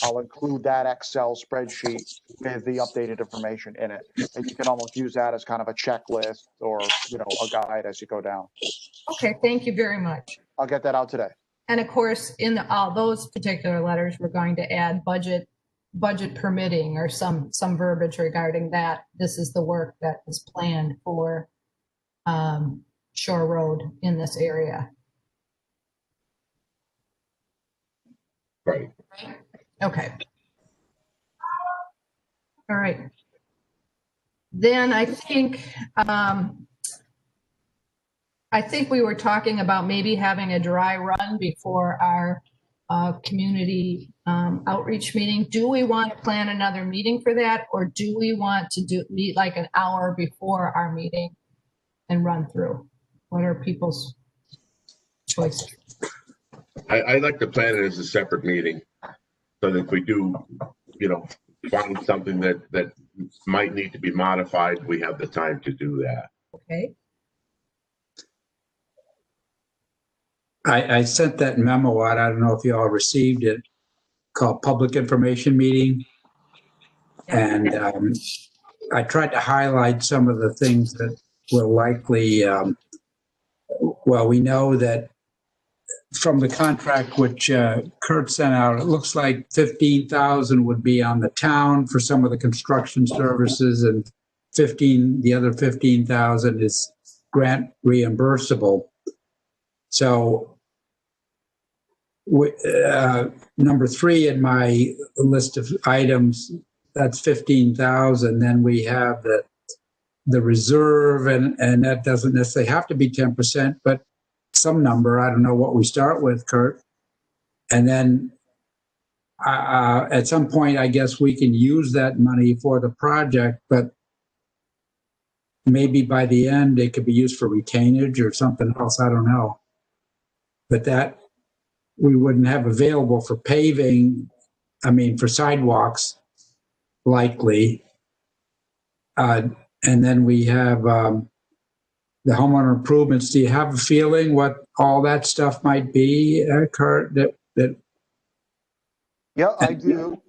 I'll include that Excel spreadsheet with the updated information in it. And you can almost use that as kind of a checklist or, a guide as you go down. Okay, thank you very much. I'll get that out today. And of course, in all those particular letters, we're going to add budget permitting or some verbiage regarding that. This is the work that is planned for Shore Road in this area. Right. Okay. All right. Then I think we were talking about maybe having a dry run before our community outreach meeting. Do we want to plan another meeting for that, or do we want to meet like an hour before our meeting and run through? What are people's choices? I'd like to plan it as a separate meeting, so that if we do, find something that might need to be modified, we have the time to do that. Okay. I sent that memo out. I don't know if you all received it, called Public Information Meeting. And I tried to highlight some of the things that will likely, we know that from the contract which Kurt sent out, it looks like 15,000 would be on the town for some of the construction services, and the other 15,000 is grant reimbursable. So number 3 in my list of items, that's 15,000. Then we have the reserve, and that doesn't necessarily have to be 10%, but some number. I don't know what we start with, Kurt. And then at some point, I guess we can use that money for the project, but maybe by the end it could be used for retainage or something else. I don't know. But that we wouldn't have available for paving, for sidewalks, likely. And then we have the homeowner improvements. Do you have a feeling what all that stuff might be, Kurt? Yeah, I do.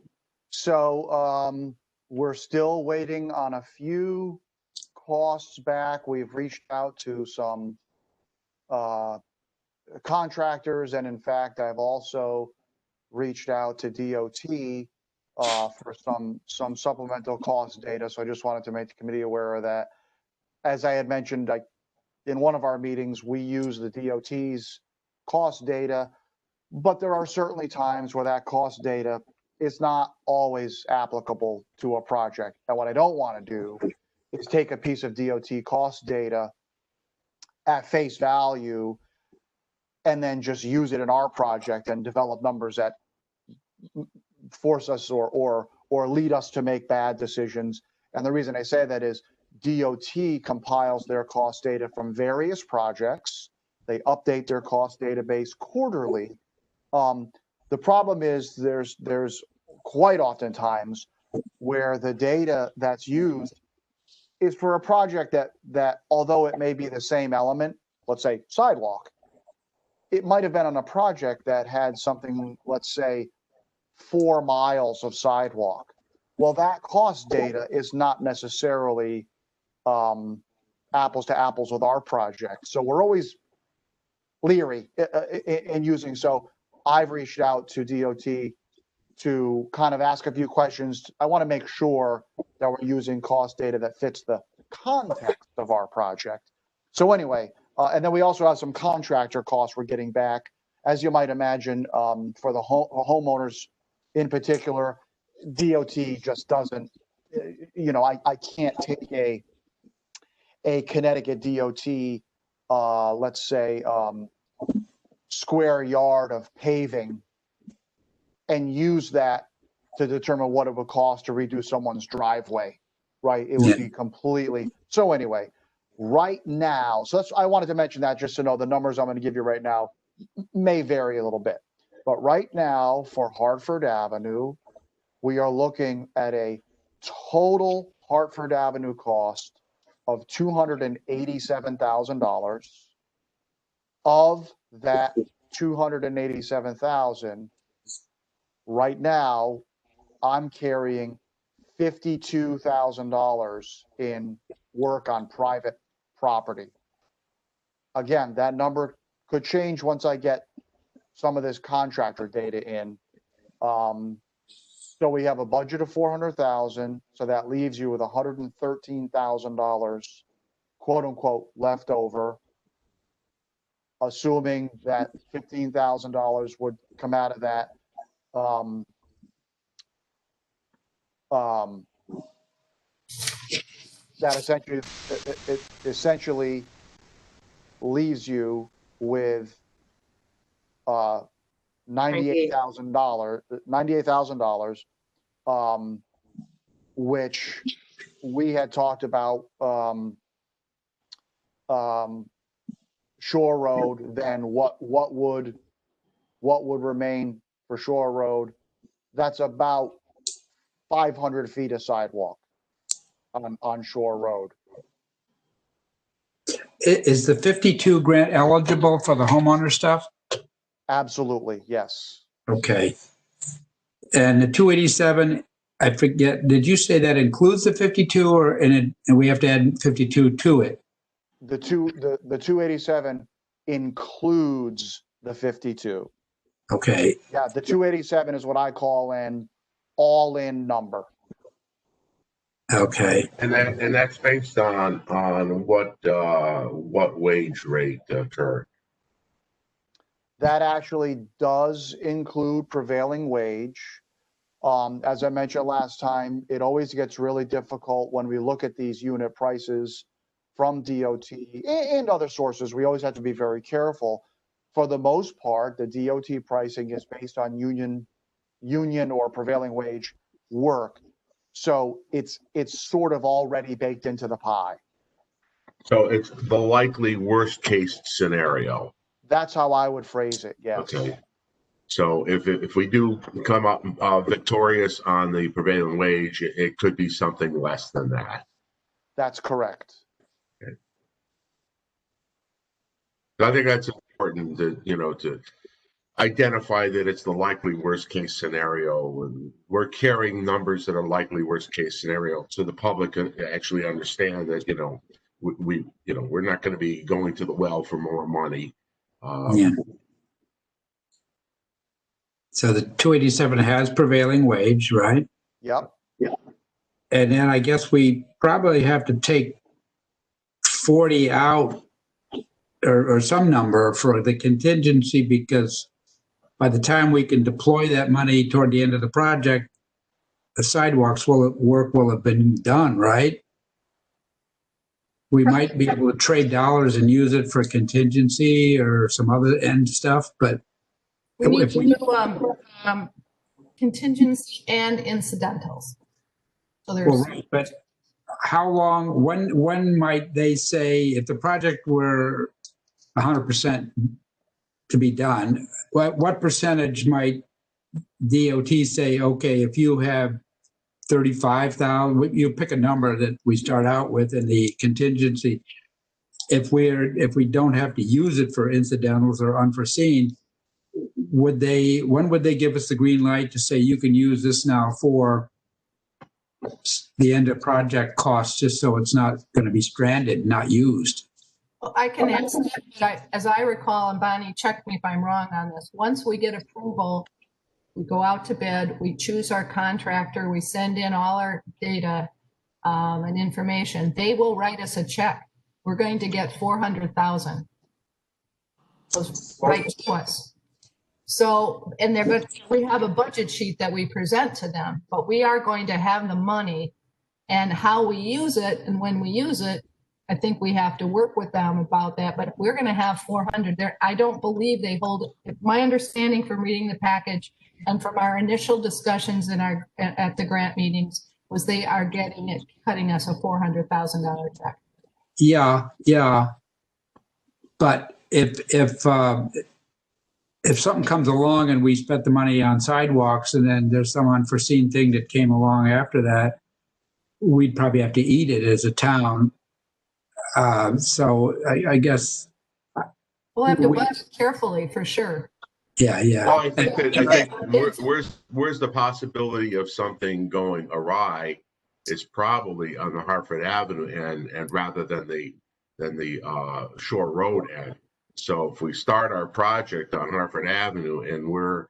So we're still waiting on a few costs back. We've reached out to some contractors, and in fact, I've also reached out to DOT for some supplemental cost data. So I just wanted to make the committee aware of that. As I had mentioned, in one of our meetings, we use the DOT's cost data, but there are certainly times where that cost data is not always applicable to a project. And what I don't want to do is take a piece of DOT cost data at face value and then just use it in our project and develop numbers that force us or lead us to make bad decisions. And the reason I say that is DOT compiles their cost data from various projects. They update their cost database quarterly. The problem is there's quite oftentimes where the data that's used is for a project that although it may be the same element, let's say sidewalk, it might have been on a project that had something, let's say 4 miles of sidewalk. Well, that cost data is not necessarily apples to apples with our project. So we're always leery in using. So I've reached out to DOT to kind of ask a few questions. I want to make sure that we're using cost data that fits the context of our project. So anyway, and then we also have some contractor costs we're getting back. As you might imagine, for the homeowners in particular, DOT just doesn't, I can't take a Connecticut DOT, let's say, square yard of paving and use that to determine what it would cost to redo someone's driveway, right? It would be completely. So anyway, right now, so I wanted to mention that just to know the numbers I'm going to give you right now may vary a little bit. But right now for Hartford Avenue, we are looking at a total Hartford Avenue cost of $287,000. Of that $287,000, right now, I'm carrying $52,000 in work on private property. Again, that number could change once I get some of this contractor data in. So we have a budget of $400,000. So that leaves you with $113,000, quote unquote, left over, assuming that $15,000 would come out of that. That essentially leaves you with $98,000, which we had talked about Shore Road. Then what would remain for Shore Road? That's about 500 feet of sidewalk on Shore Road. Is the 52 grant eligible for the homeowner stuff? Absolutely, yes. Okay. And the 287, I forget, did you say that includes the 52 and we have to add 52 to it? The 287 includes the 52. Okay. Yeah, the 287 is what I call an all-in number. Okay. And that's based on what wage rate, Kurt? That actually does include prevailing wage. As I mentioned last time, it always gets really difficult when we look at these unit prices from DOT and other sources. We always have to be very careful. For the most part, the DOT pricing is based on union or prevailing wage work. So it's sort of already baked into the pie. So it's the likely worst case scenario. That's how I would phrase it, yes. Okay. So if we do come up victorious on the prevailing wage, it could be something less than that. That's correct. Okay. I think that's important to identify that it's the likely worst case scenario, and we're carrying numbers that are likely worst case scenario, so the public can actually understand that we're not going to be going to the well for more money. Yeah. So the 287 has prevailing wage, right? Yep. And then I guess we probably have to take 40 out or some number for the contingency, because by the time we can deploy that money toward the end of the project, the sidewalks work will have been done, right? We might be able to trade dollars and use it for contingency or some other end stuff, but We need to do contingency and incidentals. So there's right, but how long, when might they say, if the project were 100% to be done, what percentage might DOT say, okay, if you have 35,000, you pick a number that we start out with in the contingency. If we don't have to use it for incidentals or unforeseen, when would they give us the green light to say you can use this now for the end of project costs, just so it's not going to be stranded, not used? Well, I can answer that. As I recall, and Bonnie, check me if I'm wrong on this. Once we get approval, we go out to bid, we choose our contractor, we send in all our data and information. They will write us a check. We're going to get 400,000. Right to us. So, and we have a budget sheet that we present to them, but we are going to have the money, and how we use it and when we use it, I think we have to work with them about that. But if we're going to have 400 there, I don't believe they hold it. My understanding from reading the package and from our initial discussions at the grant meetings was they are cutting us a $400,000 check. Yeah. But if something comes along and we spent the money on sidewalks and then there's some unforeseen thing that came along after that, we'd probably have to eat it as a town. So I guess we'll have to watch carefully for sure. Yeah. Well, I think where's the possibility of something going awry is probably on the Hartford Avenue end, and rather than the Shore Road end. So if we start our project on Hartford Avenue and we're,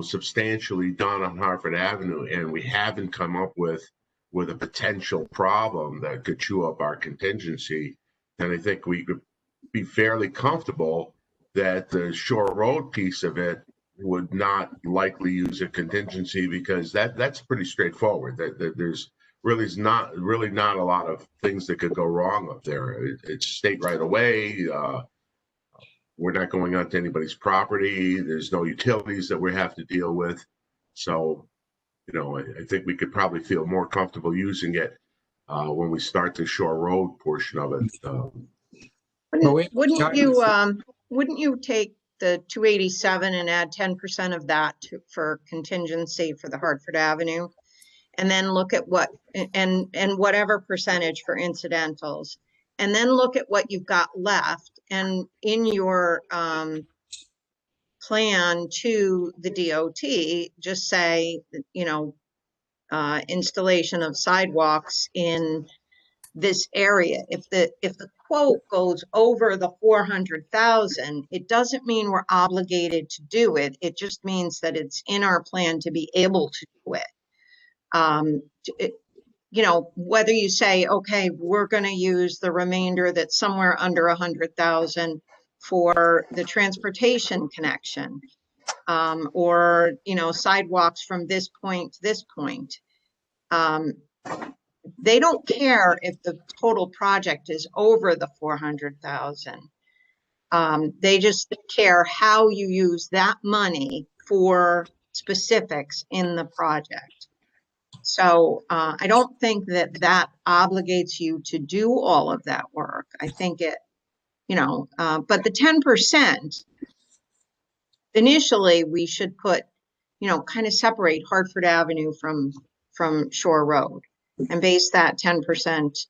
substantially done on Hartford Avenue, and we haven't come up with a potential problem that could chew up our contingency, then I think we could be fairly comfortable that the Shore Road piece of it would not likely use a contingency, because that's pretty straightforward. That there's really not a lot of things that could go wrong up there. It's state right away. We're not going onto anybody's property. There's no utilities that we have to deal with. So, I think we could probably feel more comfortable using it when we start the Shore Road portion of it. Wouldn't you take the 287 and add 10% of that for contingency for the Hartford Avenue, and then look at and whatever percentage for incidentals, and then look at what you've got left, and in your plan to the DOT, just say, installation of sidewalks in this area. If the quote goes over the 400,000, it doesn't mean we're obligated to do it. It just means that it's in our plan to be able to do it. Whether you say, okay, we're going to use the remainder that's somewhere under 100,000 for the transportation connection, or sidewalks from this point to this point. They don't care if the total project is over the 400,000. They just care how you use that money for specifics in the project. So I don't think that obligates you to do all of that work. I think it, but the 10%, initially we should put, kind of separate Hartford Avenue from Shore Road, and base that 10%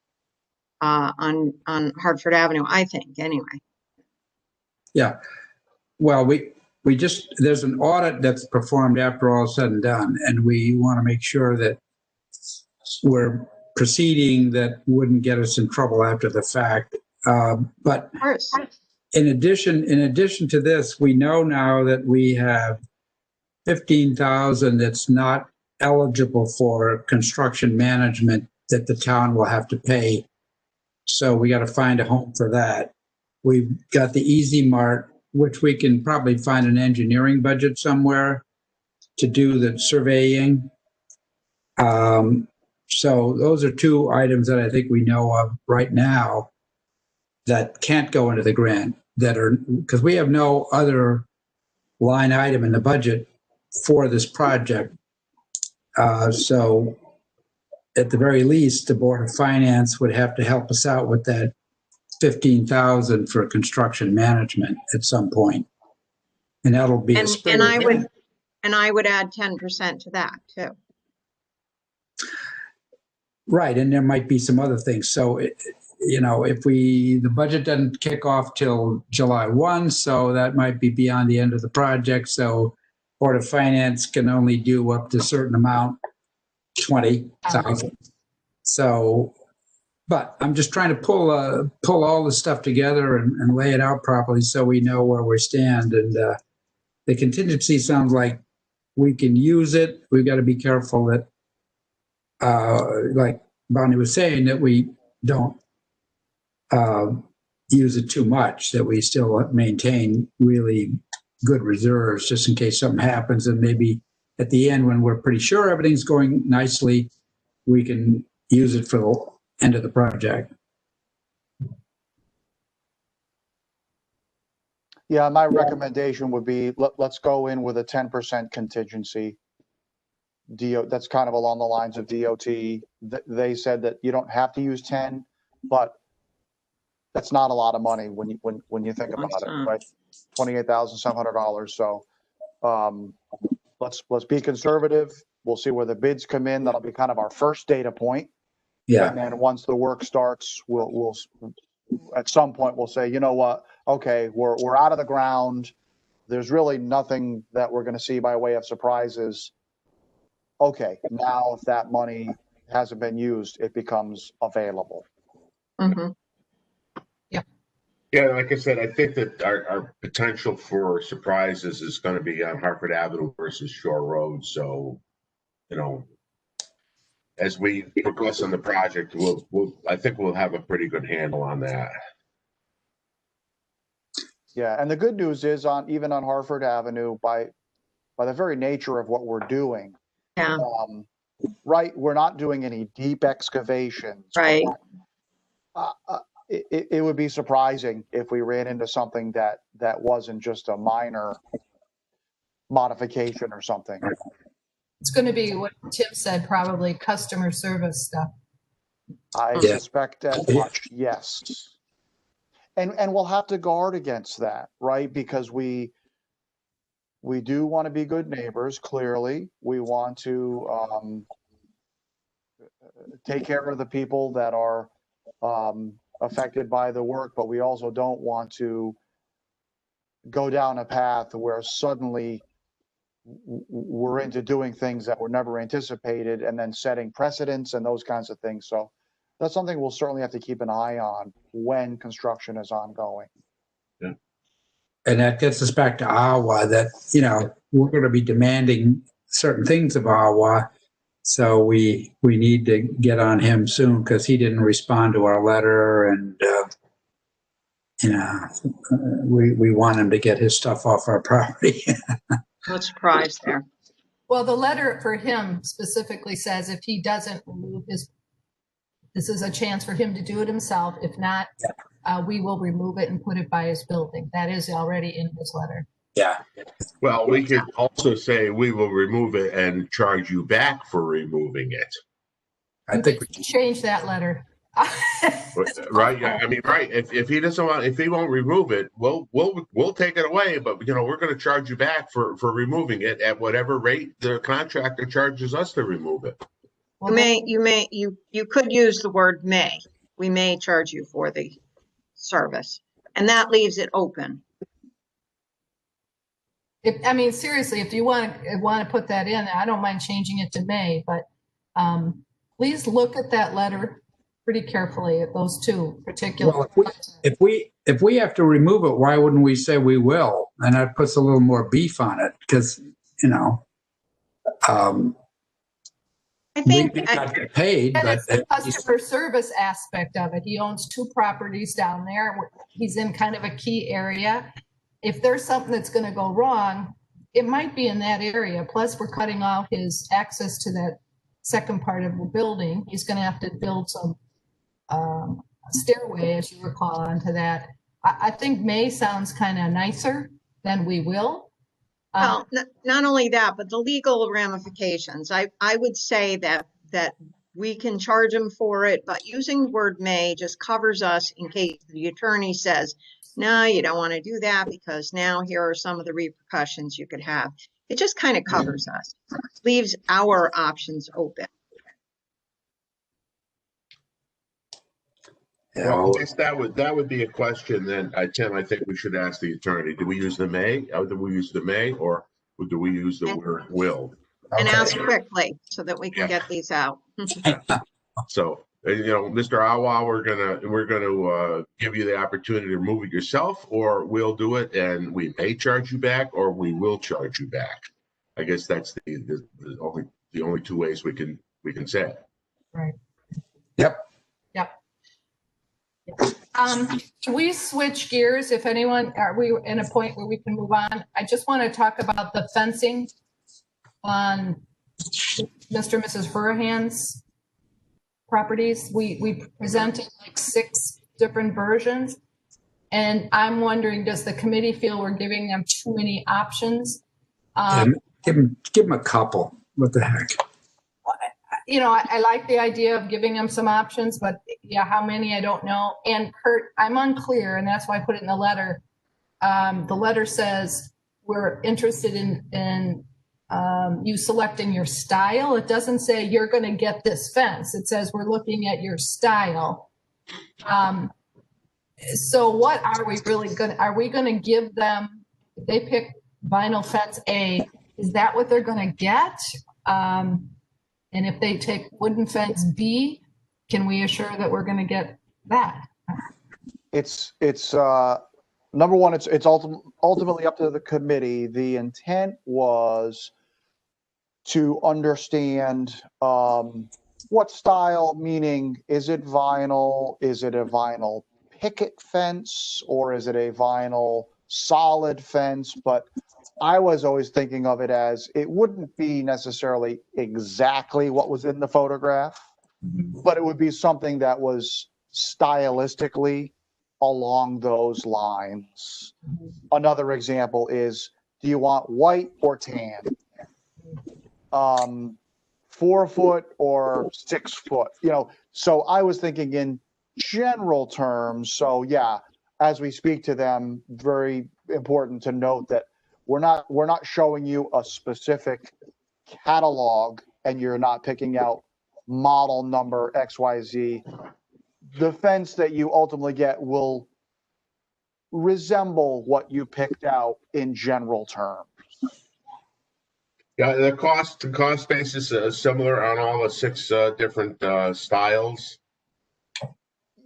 on Hartford Avenue, I think, anyway. Yeah. Well, there's an audit that's performed after all said and done, and we want to make sure that we're proceeding that wouldn't get us in trouble after the fact. But in addition to this, we know now that we have 15,000 that's not eligible for construction management that the town will have to pay. So we got to find a home for that. We've got the Easy Mart, which we can probably find an engineering budget somewhere to do the surveying. So those are two items that I think we know of right now that can't go into the grant, because we have no other line item in the budget for this project. So at the very least, the Board of Finance would have to help us out with that 15,000 for construction management at some point. And that'll be a spring. And I would add 10% to that too. Right, and there might be some other things. So, if the budget doesn't kick off till July 1, so that might be beyond the end of the project. So, Board of Finance can only do up to a certain amount, 20,000. So, but I'm just trying to pull all the stuff together and lay it out properly so we know where we stand. And the contingency sounds like we can use it. We've got to be careful that, like Bonnie was saying, that we don't use it too much, that we still maintain really good reserves just in case something happens. And maybe at the end, when we're pretty sure everything's going nicely, we can use it for the end of the project. Yeah, my recommendation would be let's go in with a 10% contingency. That's kind of along the lines of DOT. They said that you don't have to use 10, but that's not a lot of money when you think about it, right? $28,700. So let's be conservative. We'll see where the bids come in. That'll be kind of our first data point. Yeah. And then once the work starts, we'll at some point we'll say, you know what? Okay, we're out of the ground. There's really nothing that we're going to see by way of surprises. Okay, now if that money hasn't been used, it becomes available. Mm-hmm. Yeah, like I said, I think that our potential for surprises is going to be on Hartford Avenue versus Shore Road. So, as we progress on the project, I think we'll have a pretty good handle on that. Yeah, and the good news is even on Hartford Avenue, by the very nature of what we're doing, Yeah. Right, we're not doing any deep excavations. Right. It would be surprising if we ran into something that wasn't just a minor modification or something. It's going to be what Tim said, probably customer service stuff. I suspect as much, yes. And we'll have to guard against that, right? Because we do want to be good neighbors, clearly. We want to take care of the people that are affected by the work, but we also don't want to go down a path where suddenly we're into doing things that were never anticipated and then setting precedents and those kinds of things. So that's something we'll certainly have to keep an eye on when construction is ongoing. Yeah. And that gets us back to AWA, that, we're going to be demanding certain things of AWA. So we need to get on him soon because he didn't respond to our letter, and we want him to get his stuff off our property. No surprise there. Well, the letter for him specifically says if he doesn't remove this is a chance for him to do it himself. If not, we will remove it and put it by his building. That is already in his letter. Yeah. Well, we could also say we will remove it and charge you back for removing it. I think we can change that letter. Right. Yeah. I mean, right. If he doesn't want, if he won't remove it, we'll take it away. But we're going to charge you back for removing it at whatever rate the contractor charges us to remove it. You could use the word may. We may charge you for the service, and that leaves it open. Seriously, if you want to put that in, I don't mind changing it to may, but please look at that letter pretty carefully at those two particular. Well, if we have to remove it, why wouldn't we say we will? And that puts a little more beef on it because, I think we may not get paid, and but it's the customer service aspect of it. He owns 2 properties down there. He's in kind of a key area. If there's something that's going to go wrong, it might be in that area. Plus, we're cutting off his access to that second part of the building. He's going to have to build some stairway, as you recall, onto that. I think may sounds kind of nicer than we will. Well, not only that, but the legal ramifications. I would say that we can charge them for it, but using the word may just covers us in case the attorney says, no, you don't want to do that because now here are some of the repercussions you could have. It just kind of covers us, leaves our options open. Well, I guess that would be a question then, Tim, I think we should ask the attorney. Do we use the may? Do we use the may, or do we use the word will? And ask quickly so that we can get these out. So, Mr. Awa, we're gonna give you the opportunity to remove it yourself, or we'll do it and we may charge you back, or we will charge you back. I guess that's the only two ways we can say it. Right. Yep. Yep. Can we switch gears? If anyone, are we in a point where we can move on? I just want to talk about the fencing on Mr. and Mrs. Hurahan's properties. We presented like 6 different versions. And I'm wondering, does the committee feel we're giving them too many options? Give them a couple. What the heck? I like the idea of giving them some options, but yeah, how many, I don't know. And Kurt, I'm unclear, and that's why I put it in the letter. The letter says we're interested in you selecting your style. It doesn't say you're going to get this fence. It says we're looking at your style. So what are we really going to, are we going to give them, if they pick vinyl fence A, is that what they're going to get? And if they take wooden fence B, can we assure that we're going to get that? It's number one, it's ultimately up to the committee. The intent was to understand what style, meaning is it vinyl? Is it a vinyl picket fence, or is it a vinyl solid fence? But I was always thinking of it as it wouldn't be necessarily exactly what was in the photograph, but it would be something that was stylistically along those lines. Another example is, do you want white or tan? 4 foot or 6 foot? So I was thinking in general terms. So yeah, as we speak to them, very important to note that we're not showing you a specific catalog and you're not picking out model number XYZ. The fence that you ultimately get will resemble what you picked out in general terms. Yeah, the cost basis is similar on all the 6 different styles.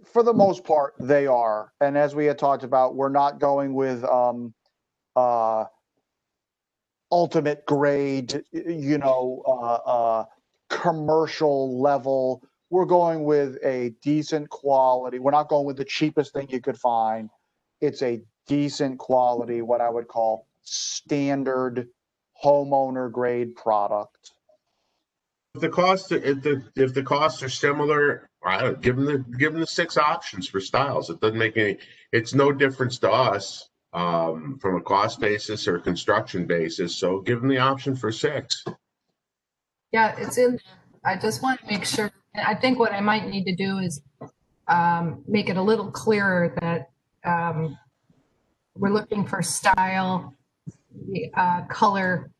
For the most part, they are. And as we had talked about, we're not going with ultimate grade, commercial level. We're going with a decent quality. We're not going with the cheapest thing you could find. It's a decent quality, what I would call standard homeowner grade product. If the costs are similar, I don't give them the 6 options for styles. It doesn't make any. It's no difference to us from a cost basis or construction basis. So give them the option for 6. Yeah, it's in. I just want to make sure. I think what I might need to do is make it a little clearer that we're looking for style, color,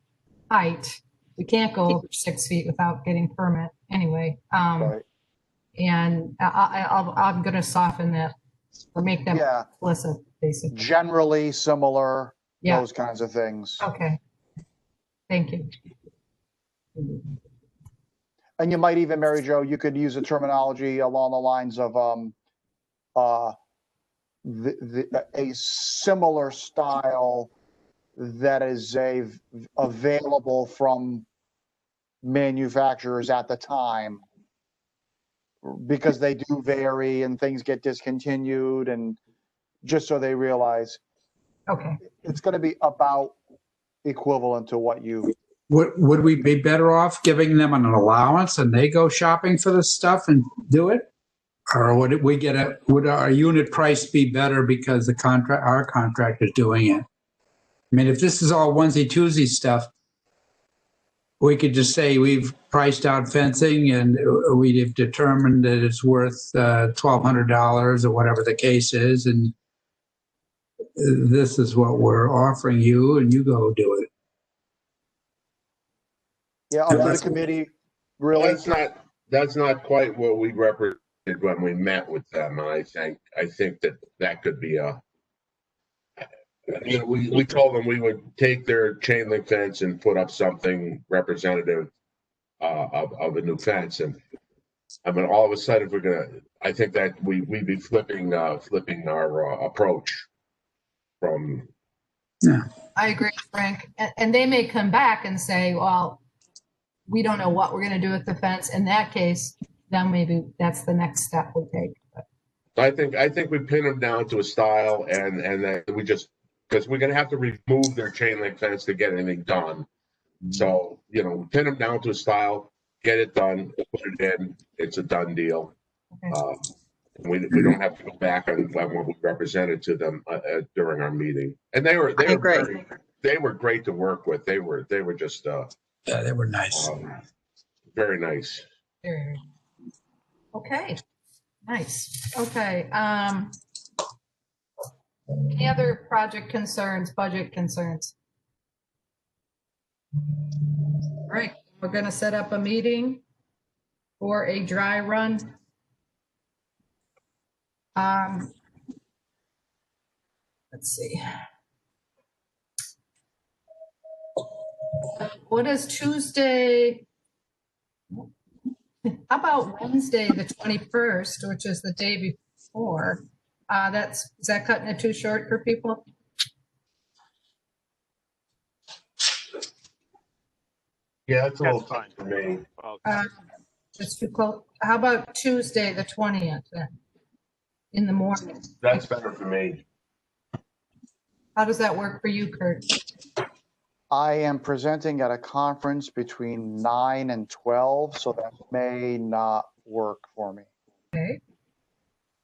height. We can't go over 6 feet without getting permit anyway. Right. And I'm going to soften that or make them explicit, basically. Generally similar, those kinds of things. Okay. Thank you. And you might even, Mary Jo, you could use a terminology along the lines of a similar style that is available from manufacturers at the time, because they do vary and things get discontinued, and just so they realize it's going to be about equivalent to what you. Would we be better off giving them an allowance and they go shopping for the stuff and do it? Or would we would our unit price be better because our contract is doing it? I mean, if this is all onesie twosie stuff, we could just say we've priced out fencing and we have determined that it's worth $1,200 or whatever the case is, and this is what we're offering you, and you go do it. Yeah, up to the committee, really. That's not quite what we represented when we met with them, and I think that could be a. You know, we told them we would take their chain link fence and put up something representative of a new fence, and I mean, all of a sudden, if we're gonna, I think that we'd be flipping our approach from. Yeah, I agree, Frank. And they may come back and say, well, we don't know what we're going to do with the fence. In that case, then maybe that's the next step we take. But I think we pin them down to a style, and then we just, because we're going to have to remove their chain link fence to get anything done. So, you know, pin them down to a style, get it done, put it in. It's a done deal. Okay. We don't have to go back on what we represented to them during our meeting. And they were great to work with. They were just yeah, they were nice. very nice. Okay. Nice. Okay. Any other project concerns, budget concerns? All right, we're going to set up a meeting for a dry run. Let's see. What is Tuesday? How about Wednesday, the 21st, which is the day before? Is that cutting it too short for people? Yeah, that's a little That's fine fine. for me. It's too close. How about Tuesday, the 20th then? In the morning? That's better for me. How does that work for you, Kurt? I am presenting at a conference between 9 and 12, so that may not work for me. Okay.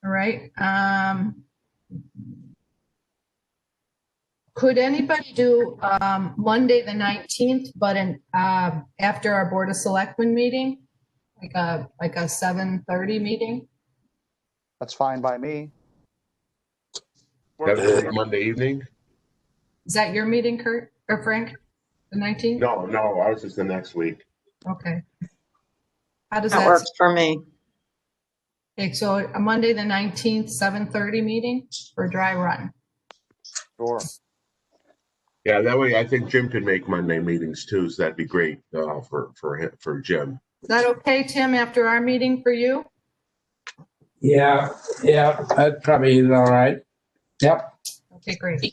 All right. Could anybody do Monday, the 19th, but after our Board of Selectmen meeting, like a 7:30 meeting? That's fine by me. That's Monday evening? Is that your meeting, Kurt or Frank? The 19th? No, ours is the next week. Okay. How does That that? works for me. Okay, so a Monday, the 19th, 7:30 meeting for dry run. Sure. Yeah, that way I think Jim can make Monday meetings too, so that'd be great for Jim. Is that okay, Tim, after our meeting for you? Yeah, that probably is all right. Yep. Okay, great.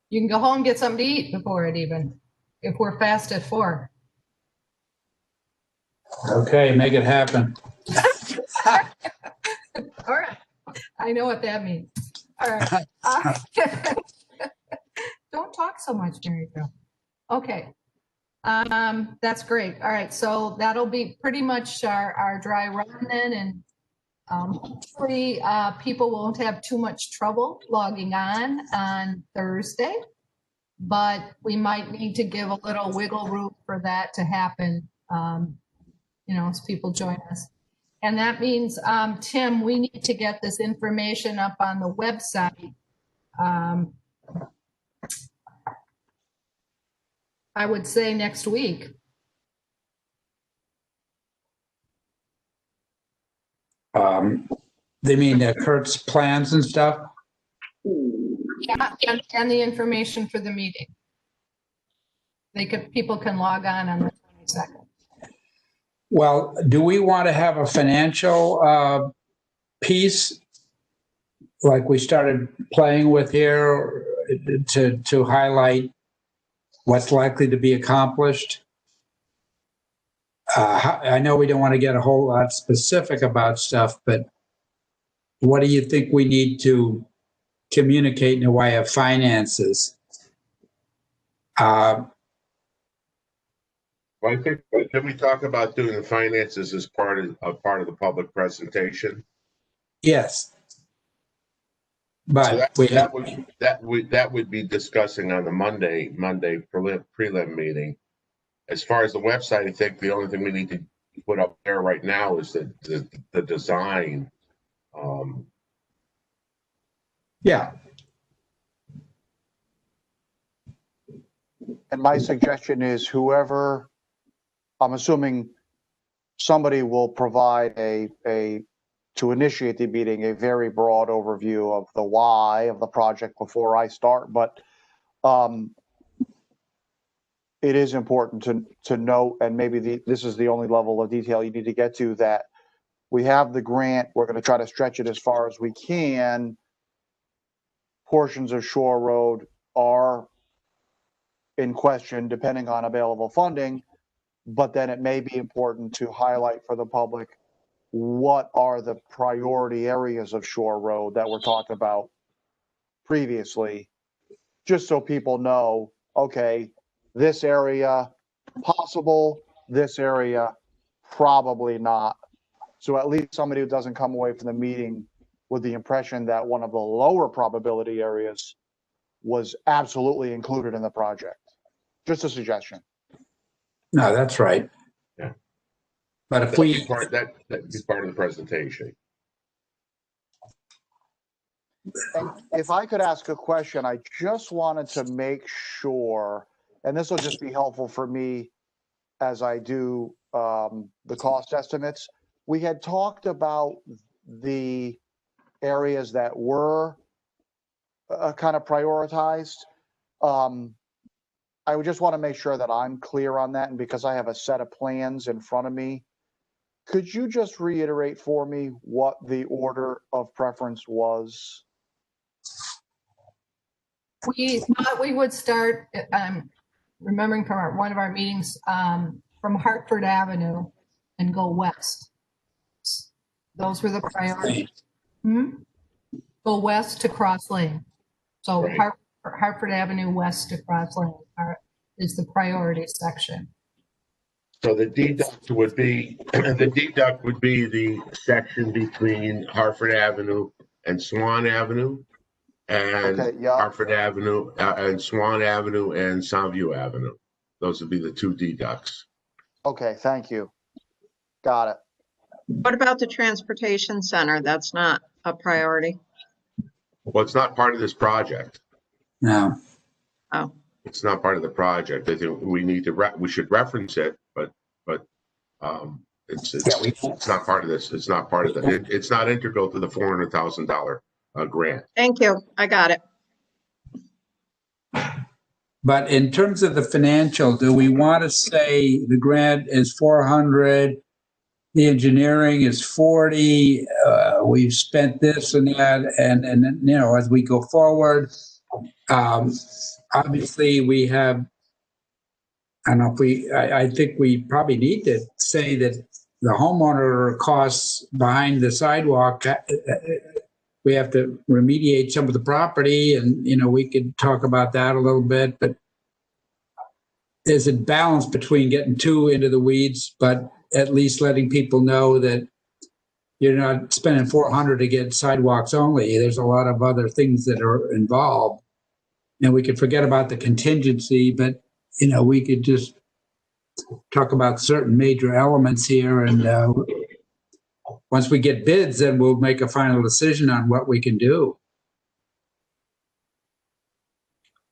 You can go home and get something to eat before it even, if we're fast at 4. Okay, make it happen. All right. I know what that means. All right. Don't talk so much, Mary Jo. Okay. That's great. All right. So that'll be pretty much our dry run then. And hopefully people won't have too much trouble logging on Thursday, but we might need to give a little wiggle room for that to happen, as people join us. And that means, Tim, we need to get this information up on the website. I would say next week. They mean Kurt's plans and stuff? Yeah, and the information for the meeting. People can log on the 22nd. Well, do we want to have a financial piece like we started playing with here to highlight what's likely to be accomplished? I know we don't want to get a whole lot specific about stuff, but what do you think we need to communicate in the way of finances? Well, I think, did we talk about doing the finances as part of the public presentation? Yes. But So that would be discussing on the Monday prelim meeting. As far as the website, I think the only thing we need to put up there right now is the design. Yeah. And my suggestion is whoever, I'm assuming somebody will provide to initiate the meeting, a very broad overview of the why of the project before I start. But it is important to note, and maybe this is the only level of detail you need to get to, that we have the grant. We're going to try to stretch it as far as we can. Portions of Shore Road are in question depending on available funding, but then it may be important to highlight for the public what are the priority areas of Shore Road that were talked about previously, just so people know, okay, this area possible, this area probably not. So at least somebody who doesn't come away from the meeting with the impression that one of the lower probability areas was absolutely included in the project. Just a suggestion. No, that's right. Yeah. But if That'd we, be that'd be part of the presentation. And if I could ask a question, I just wanted to make sure, and this will just be helpful for me as I do the cost estimates. We had talked about the areas that were kind of prioritized. I would just want to make sure that I'm clear on that, and because I have a set of plans in front of me, could you just reiterate for me what the order of preference was? We thought we would start, remembering from one of our meetings, from Hartford Avenue and go west. Those were the priorities. Go west to Cross Lane. So Right. Hartford Avenue west to Cross Lane is the priority section. So the deduct would be the section between Hartford Avenue and Swan Avenue, and Okay, yeah. Hartford Avenue and Swan Avenue and Soundview Avenue. Those would be the two deducts. Okay, thank you. Got it. What about the transportation center? That's not a priority. Well, it's not part of this project. no, Oh, It's not part of the project. I think we need to we should reference it, but it's not part of this. It's not part of the. It's not integral to the $400,000 grant. thank you. I got it. but in terms of the financial, do we want to say the grant is 400, the engineering is 40, we've spent this and that, and you know, as we go forward, obviously we have, I don't know if I think we probably need to say that the homeowner costs behind the sidewalk, we have to remediate some of the property, and, you know, we could talk about that a little bit, but there's a balance between getting too into the weeds, but at least letting people know that you're not spending 400 to get sidewalks only. There's a lot of other things that are involved, and we could forget about the contingency, but, you know, we could just talk about certain major elements here, and once we get bids, then we'll make a final decision on what we can do.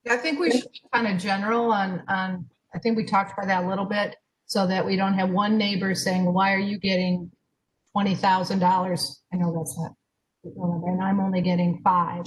I think we should be kind of general on, I think we talked about that a little bit, so that we don't have one neighbor saying, why are you getting $20,000? I know that's not, and I'm only getting 5.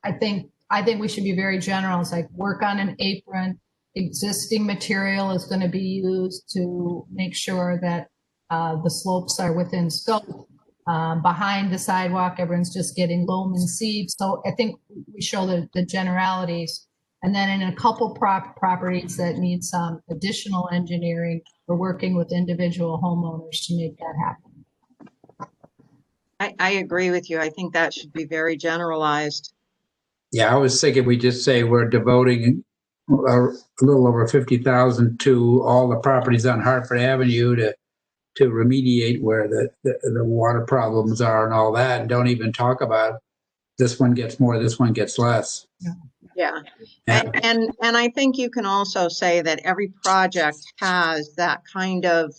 I think we should be very general. It's like work on an apron. Existing material is going to be used to make sure that the slopes are within scope. Behind the sidewalk, everyone's just getting loam and seed. So I think we show the generalities. And then in a couple properties that need some additional engineering, we're working with individual homeowners to make that happen. I agree with you. I think that should be very generalized. Yeah, I was thinking we just say we're devoting a little over 50,000 to all the properties on Hartford Avenue to remediate where the water problems are and all that, and don't even talk about this one gets more, this one gets less. Yeah. Yeah. And I think you can also say that every project has that kind of,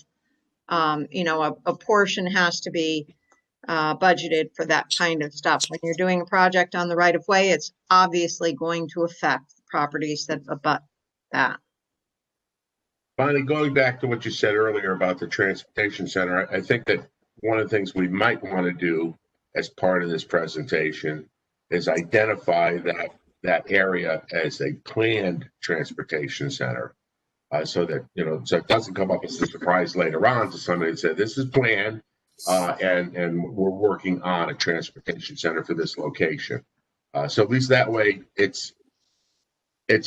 you know, a portion has to be budgeted for that kind of stuff. When you're doing a project on the right of way, it's obviously going to affect the properties that abut that. Finally, going back to what you said earlier about the transportation center, I think that one of the things we might want to do as part of this presentation is identify that area as a planned transportation center. So that, you know, so it doesn't come up as a surprise later on to somebody that said, this is planned, and we're working on a transportation center for this location. So at least that way it's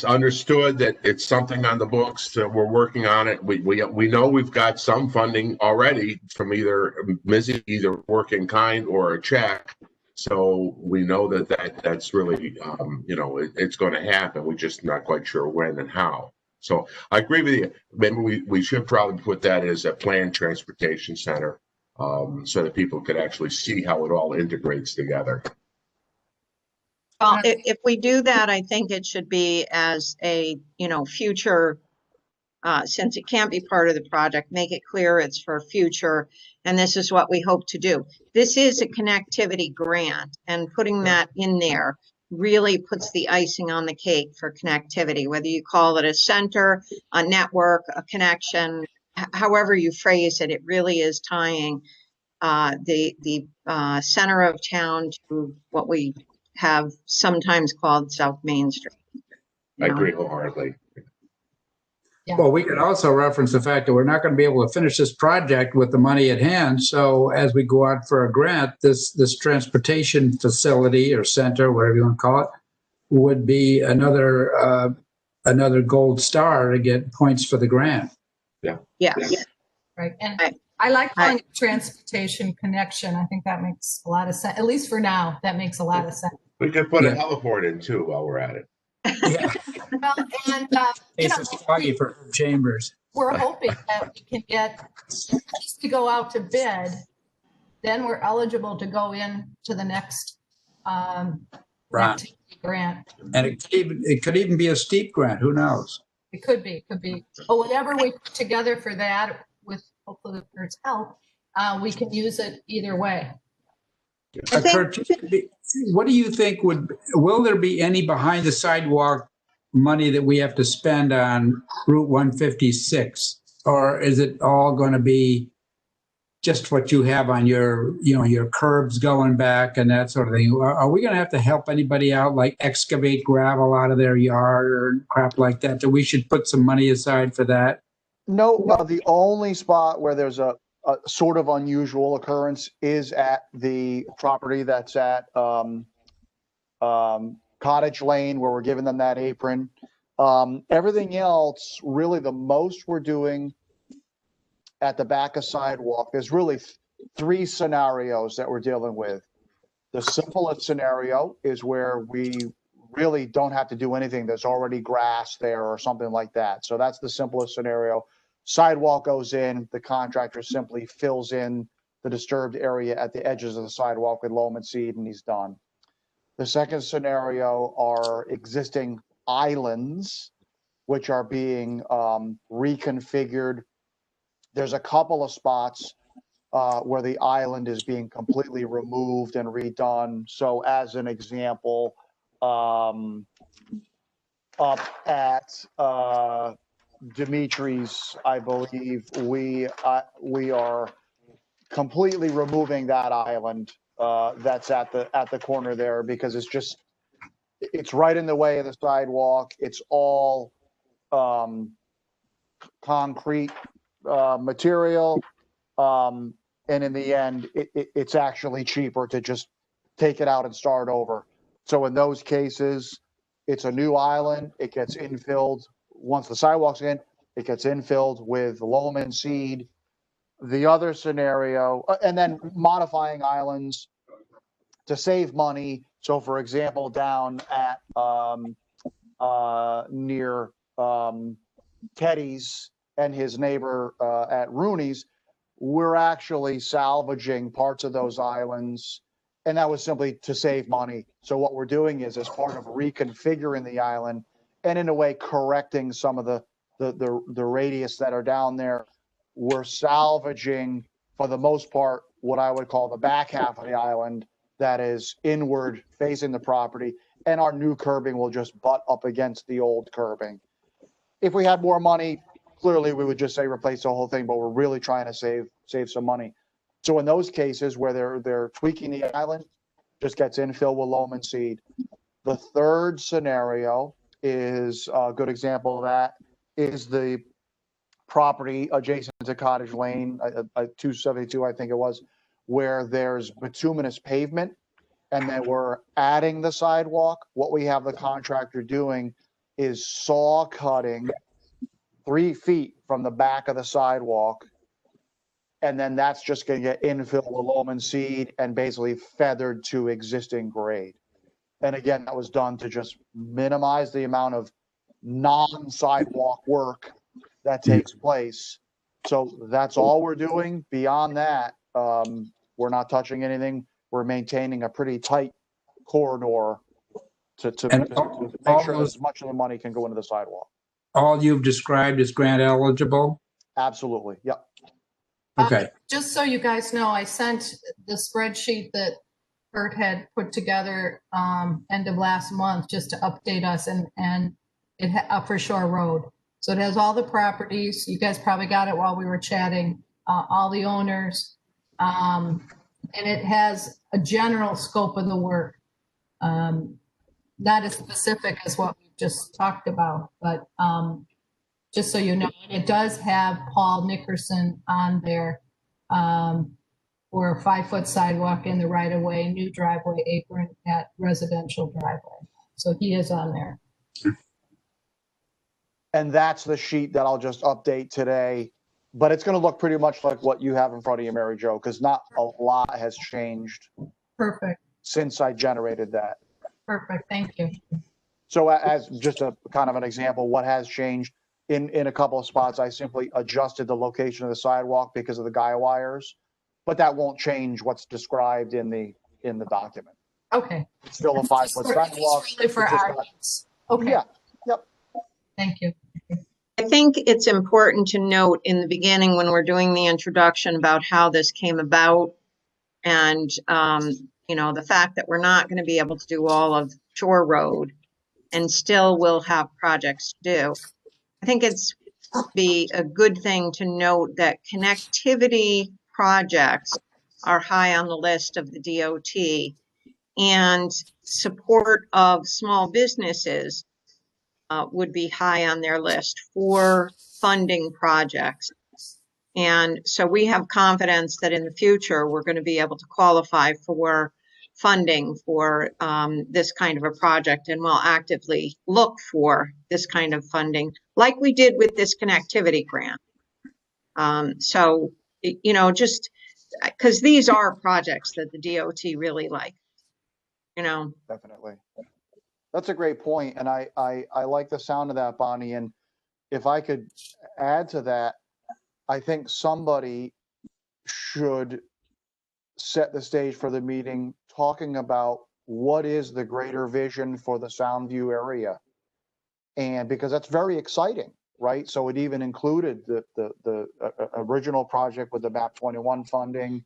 understood that it's something on the books, that we're working on it. We know we've got some funding already from either work in kind or a check. So we know that's really, you know, it's going to happen. We're just not quite sure when and how. So I agree with you. Maybe we should probably put that as a planned transportation center, so that people could actually see how it all integrates together. Well, if we do that, I think it should be as a, you know, future, since it can't be part of the project, make it clear it's for future, and this is what we hope to do. This is a connectivity grant, and putting that in there really puts the icing on the cake for connectivity, whether you call it a center, a network, a connection, however you phrase it, it really is tying the center of town to what we have sometimes called South Main Street. I agree wholeheartedly. Yeah. Well, we could also reference the fact that we're not going to be able to finish this project with the money at hand. So as we go out for a grant, this transportation facility or center, whatever you want to call it, would be another gold star to get points for the grant. Yeah. Right. And I like calling it transportation connection. I think that makes a lot of sense. At least for now, that makes a lot of sense. We could put a heliport in too while we're at it. Yeah. Well, and It's a foggy for Chambers. we're hoping that we can get to go out to bid. Then we're eligible to go in to the next Right. grant. And it could even be a steep grant. Who knows? It could be. But whatever we put together for that, with hopefully the Kurt's help, we can use it either way. Kurt, what do you think will there be any behind the sidewalk money that we have to spend on Route 156? Or is it all going to be just what you have on your curbs going back and that sort of thing? Are we going to have to help anybody out, like excavate gravel out of their yard or crap like that? That we should put some money aside for that? No, the only spot where there's a sort of unusual occurrence is at the property that's at Cottage Lane, where we're giving them that apron. Everything else, really the most we're doing at the back of sidewalk, there's really three scenarios that we're dealing with. The simplest scenario is where we really don't have to do anything. There's already grass there or something like that. So that's the simplest scenario. Sidewalk goes in, the contractor simply fills in the disturbed area at the edges of the sidewalk with loam and seed, and he's done. The second scenario are existing islands, which are being reconfigured. There's a couple of spots where the island is being completely removed and redone. So as an example, up at Dimitri's, I believe we are completely removing that island that's at the corner there, because it's right in the way of the sidewalk. It's all concrete material, and in the end it's actually cheaper to just take it out and start over. So in those cases, it's a new island. It gets infilled. Once the sidewalk's in, it gets infilled with loam and seed. The other scenario, and then modifying islands to save money. So for example, down at near Teddy's and his neighbor at Rooney's, we're actually salvaging parts of those islands And that was simply to save money. So what we're doing is, as part of reconfiguring the island and in a way correcting some of the radius that are down there, we're salvaging, for the most part, what I would call the back half of the island that is inward facing the property, and our new curbing will just butt up against the old curbing. If we had more money, clearly we would just say replace the whole thing, but we're really trying to save some money. So in those cases where they're tweaking the island, just gets infill with loam and seed. The third scenario is a good example of that is the property adjacent to Cottage Lane, 272, I think it was, where there's bituminous pavement, and then we're adding the sidewalk. What we have the contractor doing is saw cutting 3 feet from the back of the sidewalk, and then that's just going to get infill with loam and seed and basically feathered to existing grade. And again, that was done to just minimize the amount of non-sidewalk work that takes place. So that's all we're doing. Beyond that, we're not touching anything. We're maintaining a pretty tight corridor to make sure that as much of the money can go into the sidewalk. All you've described is grant eligible? Absolutely. Yep. Okay. Just so you guys know, I sent the spreadsheet that Kurt had put together end of last month just to update us, and it for Shore Road. So it has all the properties. You guys probably got it while we were chatting, all the owners. And it has a general scope of the work. Not as specific as what we just talked about, but just so you know, it does have Paul Nickerson on there for a 5-foot sidewalk in the right of way, new driveway apron at residential driveway. So he is on there. And that's the sheet that I'll just update today, but it's going to look pretty much like what you have in front of you, Mary Jo, because not a lot has changed. Perfect. Since I generated that. Perfect. Thank you. So as just a kind of an example, what has changed in a couple of spots, I simply adjusted the location of the sidewalk because of the guy wires, but that won't change what's described in the document. Okay. It's still a 5-foot sidewalk. Really for our needs. Okay. Yeah. Yep. Thank you. I think it's important to note in the beginning when we're doing the introduction about how this came about, and you know, the fact that we're not going to be able to do all of Shore Road and still will have projects to do. I think it's be a good thing to note that connectivity projects are high on the list of the DOT, and support of small businesses would be high on their list for funding projects. And so we have confidence that in the future, we're going to be able to qualify for funding for this kind of a project, and we'll actively look for this kind of funding like we did with this connectivity grant. So, you know, just because these are projects that the DOT really like, you know. Definitely. That's a great point. And I like the sound of that, Bonnie. And if I could add to that, I think somebody should set the stage for the meeting talking about what is the greater vision for the Soundview area. And because that's very exciting, right? So it even included the original project with the MAP 21 funding.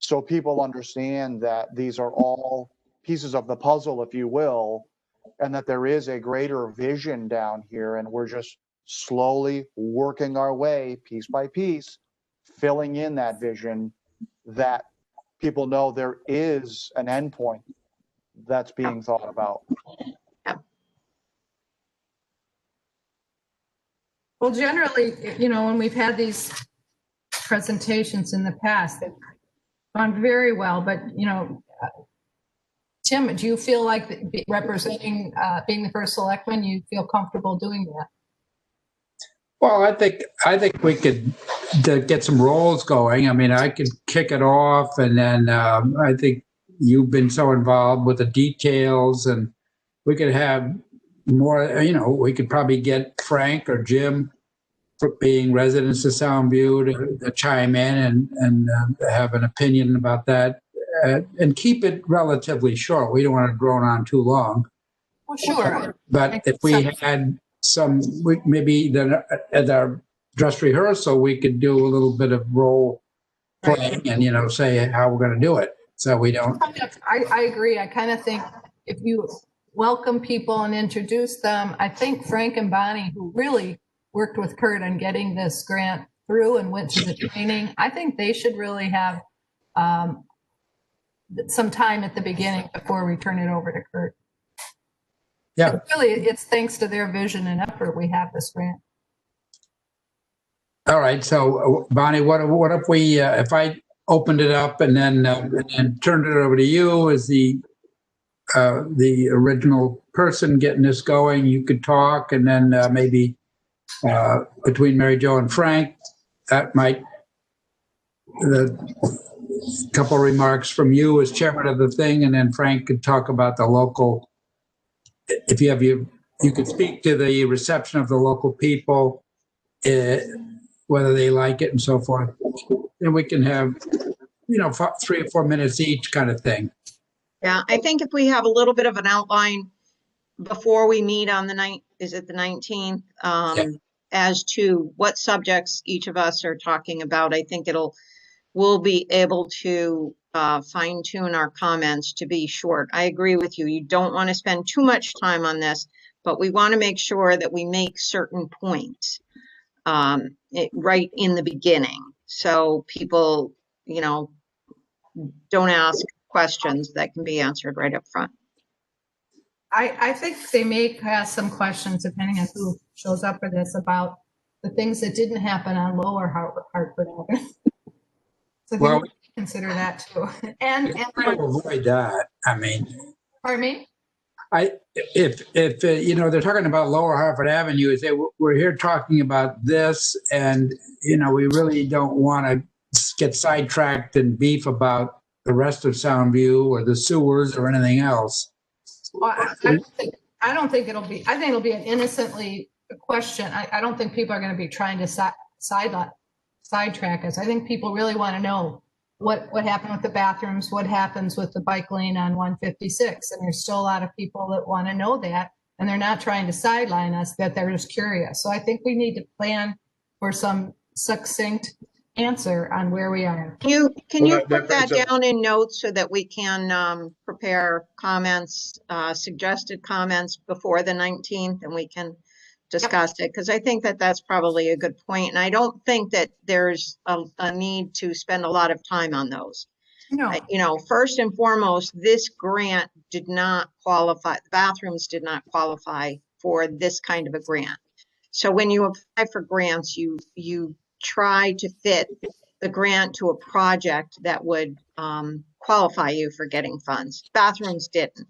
So people understand that these are all pieces of the puzzle, if you will, and that there is a greater vision down here, and we're just slowly working our way piece by piece, filling in that vision, that people know there is an endpoint that's being thought about. Well, generally, you know, when we've had these presentations in the past, they've gone very well, but, you know, Tim, do you feel like representing, being the first selectman, you feel comfortable doing that? Well, I think we could get some roles going. I mean, I could kick it off, and then I think you've been so involved with the details, and we could have more. You know, we could probably get Frank or Jim, for being residents of Soundview, to chime in and have an opinion about that. and keep it relatively short. We don't want to drone on too long. Well, sure. But if we had maybe then at our dress rehearsal, we could do a little bit of role playing and, say how we're going to do it. So we don't. I agree. I kind of think if you welcome people and introduce them, I think Frank and Bonnie, who really worked with Kurt on getting this grant through and went to the training, I think they should really have some time at the beginning before we turn it over to Kurt. Yeah. But really, it's thanks to their vision and effort we have this grant. All right. So Bonnie, what if we if I opened it up and then turned it over to you as the original person getting this going? You could talk, and then maybe between Mary Jo and Frank, that might the couple remarks from you as chairman of the thing, and then Frank could talk about the local. If you have you could speak to the reception of the local people, whether they like it and so forth. And we can have, 3 or 4 minutes each kind of thing. Yeah, I think if we have a little bit of an outline before we meet on the 19th, as to what subjects each of us are talking about, I think we'll be able to fine tune our comments to be short. I agree with you. You don't want to spend too much time on this, but we want to make sure that we make certain points right in the beginning. So people, don't ask questions that can be answered right up front. I think they may ask some questions, depending on who shows up for this, about the things that didn't happen on Lower Hartford Avenue. So well, consider that too. And avoid that. I mean, pardon me? If they're talking about Lower Hartford Avenue, we're here talking about this, and we really don't want to get sidetracked and beef about the rest of Soundview or the sewers or anything else. Well, I don't think it'll be. I think it'll be an innocently question. I don't think people are going to be trying to sidetrack us. I think people really want to know what happened with the bathrooms, what happens with the bike lane on 156. And there's still a lot of people that want to know that, and they're not trying to sideline us, that they're just curious. So I think we need to plan for some succinct answer on where we are. Can you put that down in notes so that we can prepare comments, suggested comments before the 19th, and we can discuss it, because I think that that's probably a good point. And I don't think that there's a need to spend a lot of time on those. No. First and foremost, this grant did not qualify. The bathrooms did not qualify for this kind of a grant. So when you apply for grants, you try to fit the grant to a project that would qualify you for getting funds. Bathrooms didn't.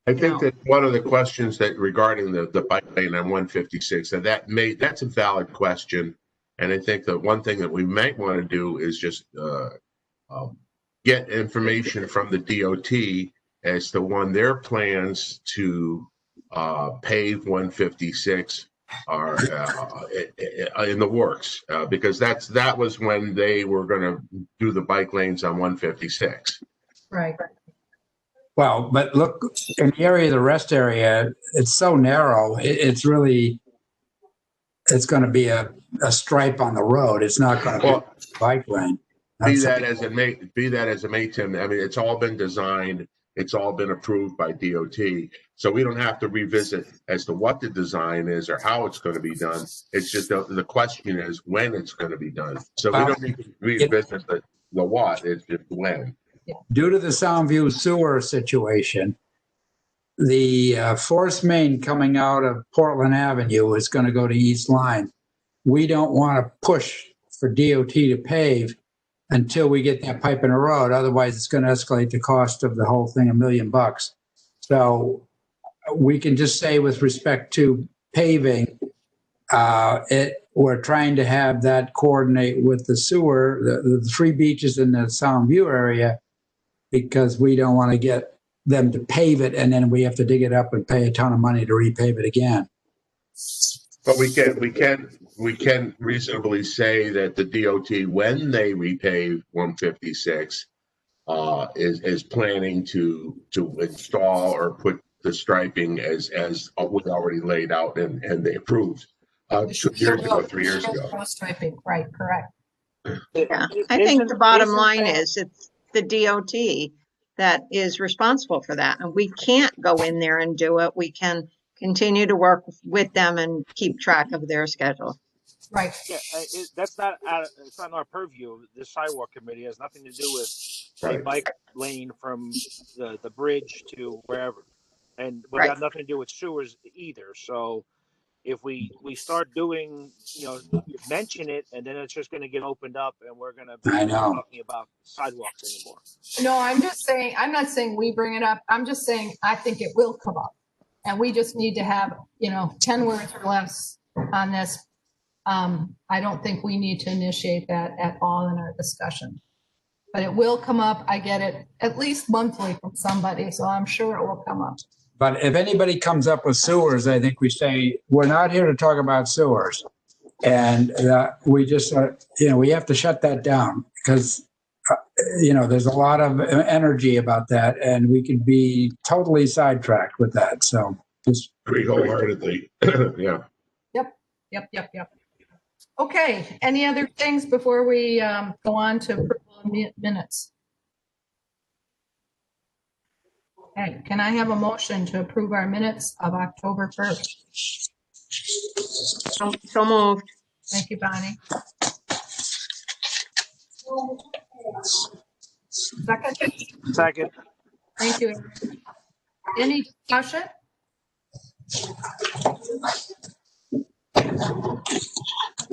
I think that one of the questions that regarding the bike lane on 156, that's a valid question. And I think that one thing that we might want to do is just get information from the DOT as to their plans to pave 156 are in the works, because that was when they were going to do the bike lanes on 156. Right. Well, but look, in the area of the rest area, it's so narrow. It's going to be a stripe on the road. It's not going to be a bike lane. Be that as it may, Tim. I mean, it's all been designed. It's all been approved by DOT. So we don't have to revisit as to what the design is or how it's going to be done. It's just the question is when it's going to be done. So we don't need to revisit the what. It's just when. Due to the Soundview sewer situation, the force main coming out of Portland Avenue is going to go to East Line. We don't want to push for DOT to pave until we get that pipe in the road. Otherwise, it's going to escalate the cost of the whole thing $1 million. So we can just say, with respect to paving, we're trying to have that coordinate with the sewer, the 3 beaches in the Soundview area, because we don't want to get them to pave it and then we have to dig it up and pay a ton of money to repave it again. But we can reasonably say that the DOT, when they repave 156, is planning to install or put the striping as was already laid out and they approved 2 years ago, 3 years ago. Striping, right, correct. Yeah, I think the bottom line is it's the DOT that is responsible for that. And we can't go in there and do it. We can continue to work with them and keep track of their schedule. Right. Yeah, that's not it's not in our purview. The sidewalk committee has nothing to do with a bike lane from the bridge to wherever, and we got nothing to do with sewers either. So if we start doing, mention it, and then it's just going to get opened up, and we're going to be talking about sidewalks anymore. No, I'm not saying we bring it up. I'm just saying I think it will come up, and we just need to have 10 words or less on this. I don't think we need to initiate that at all in our discussion, but it will come up. I get it at least monthly from somebody, so I'm sure it will come up. But if anybody comes up with sewers, I think we say, we're not here to talk about sewers. And we just, we have to shut that down because, there's a lot of energy about that and we could be totally sidetracked with that. So just agree wholeheartedly. Yeah. Yep. Okay. Any other things before we go on to approval of minutes? Okay, can I have a motion to approve our minutes of October 1st? So moved. Thank you, Bonnie. Second. Thank you. Any discussion?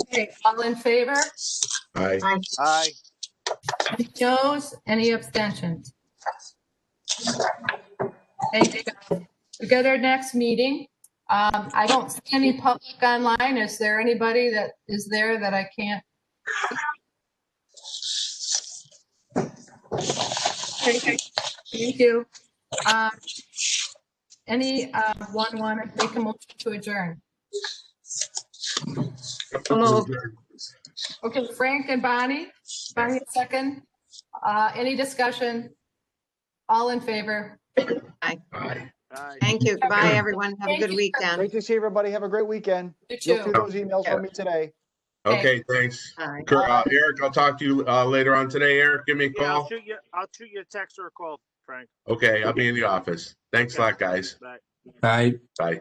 Okay, all in favor? Aye. Aye. Any noes? Any abstentions? Thank you, guys. We got our next meeting. I don't see any public online. Is there anybody that is there that I can't? Okay, thank you. Anyone want to make a motion to adjourn? So moved. Okay, Frank and Bonnie, second. Any discussion? All in favor? Aye. Aye. Aye. Thank you. Goodbye, everyone. Have a good weekend. Great to see everybody. Have a great weekend. You Look through too. those emails from me today. Okay, thanks. Aye. Eric, I'll talk to you later on today. Eric, give me a Yeah, call. I'll shoot you a text or a call, Frank. Okay, I'll be in the office. Thanks a lot, guys. Bye. Bye. Bye.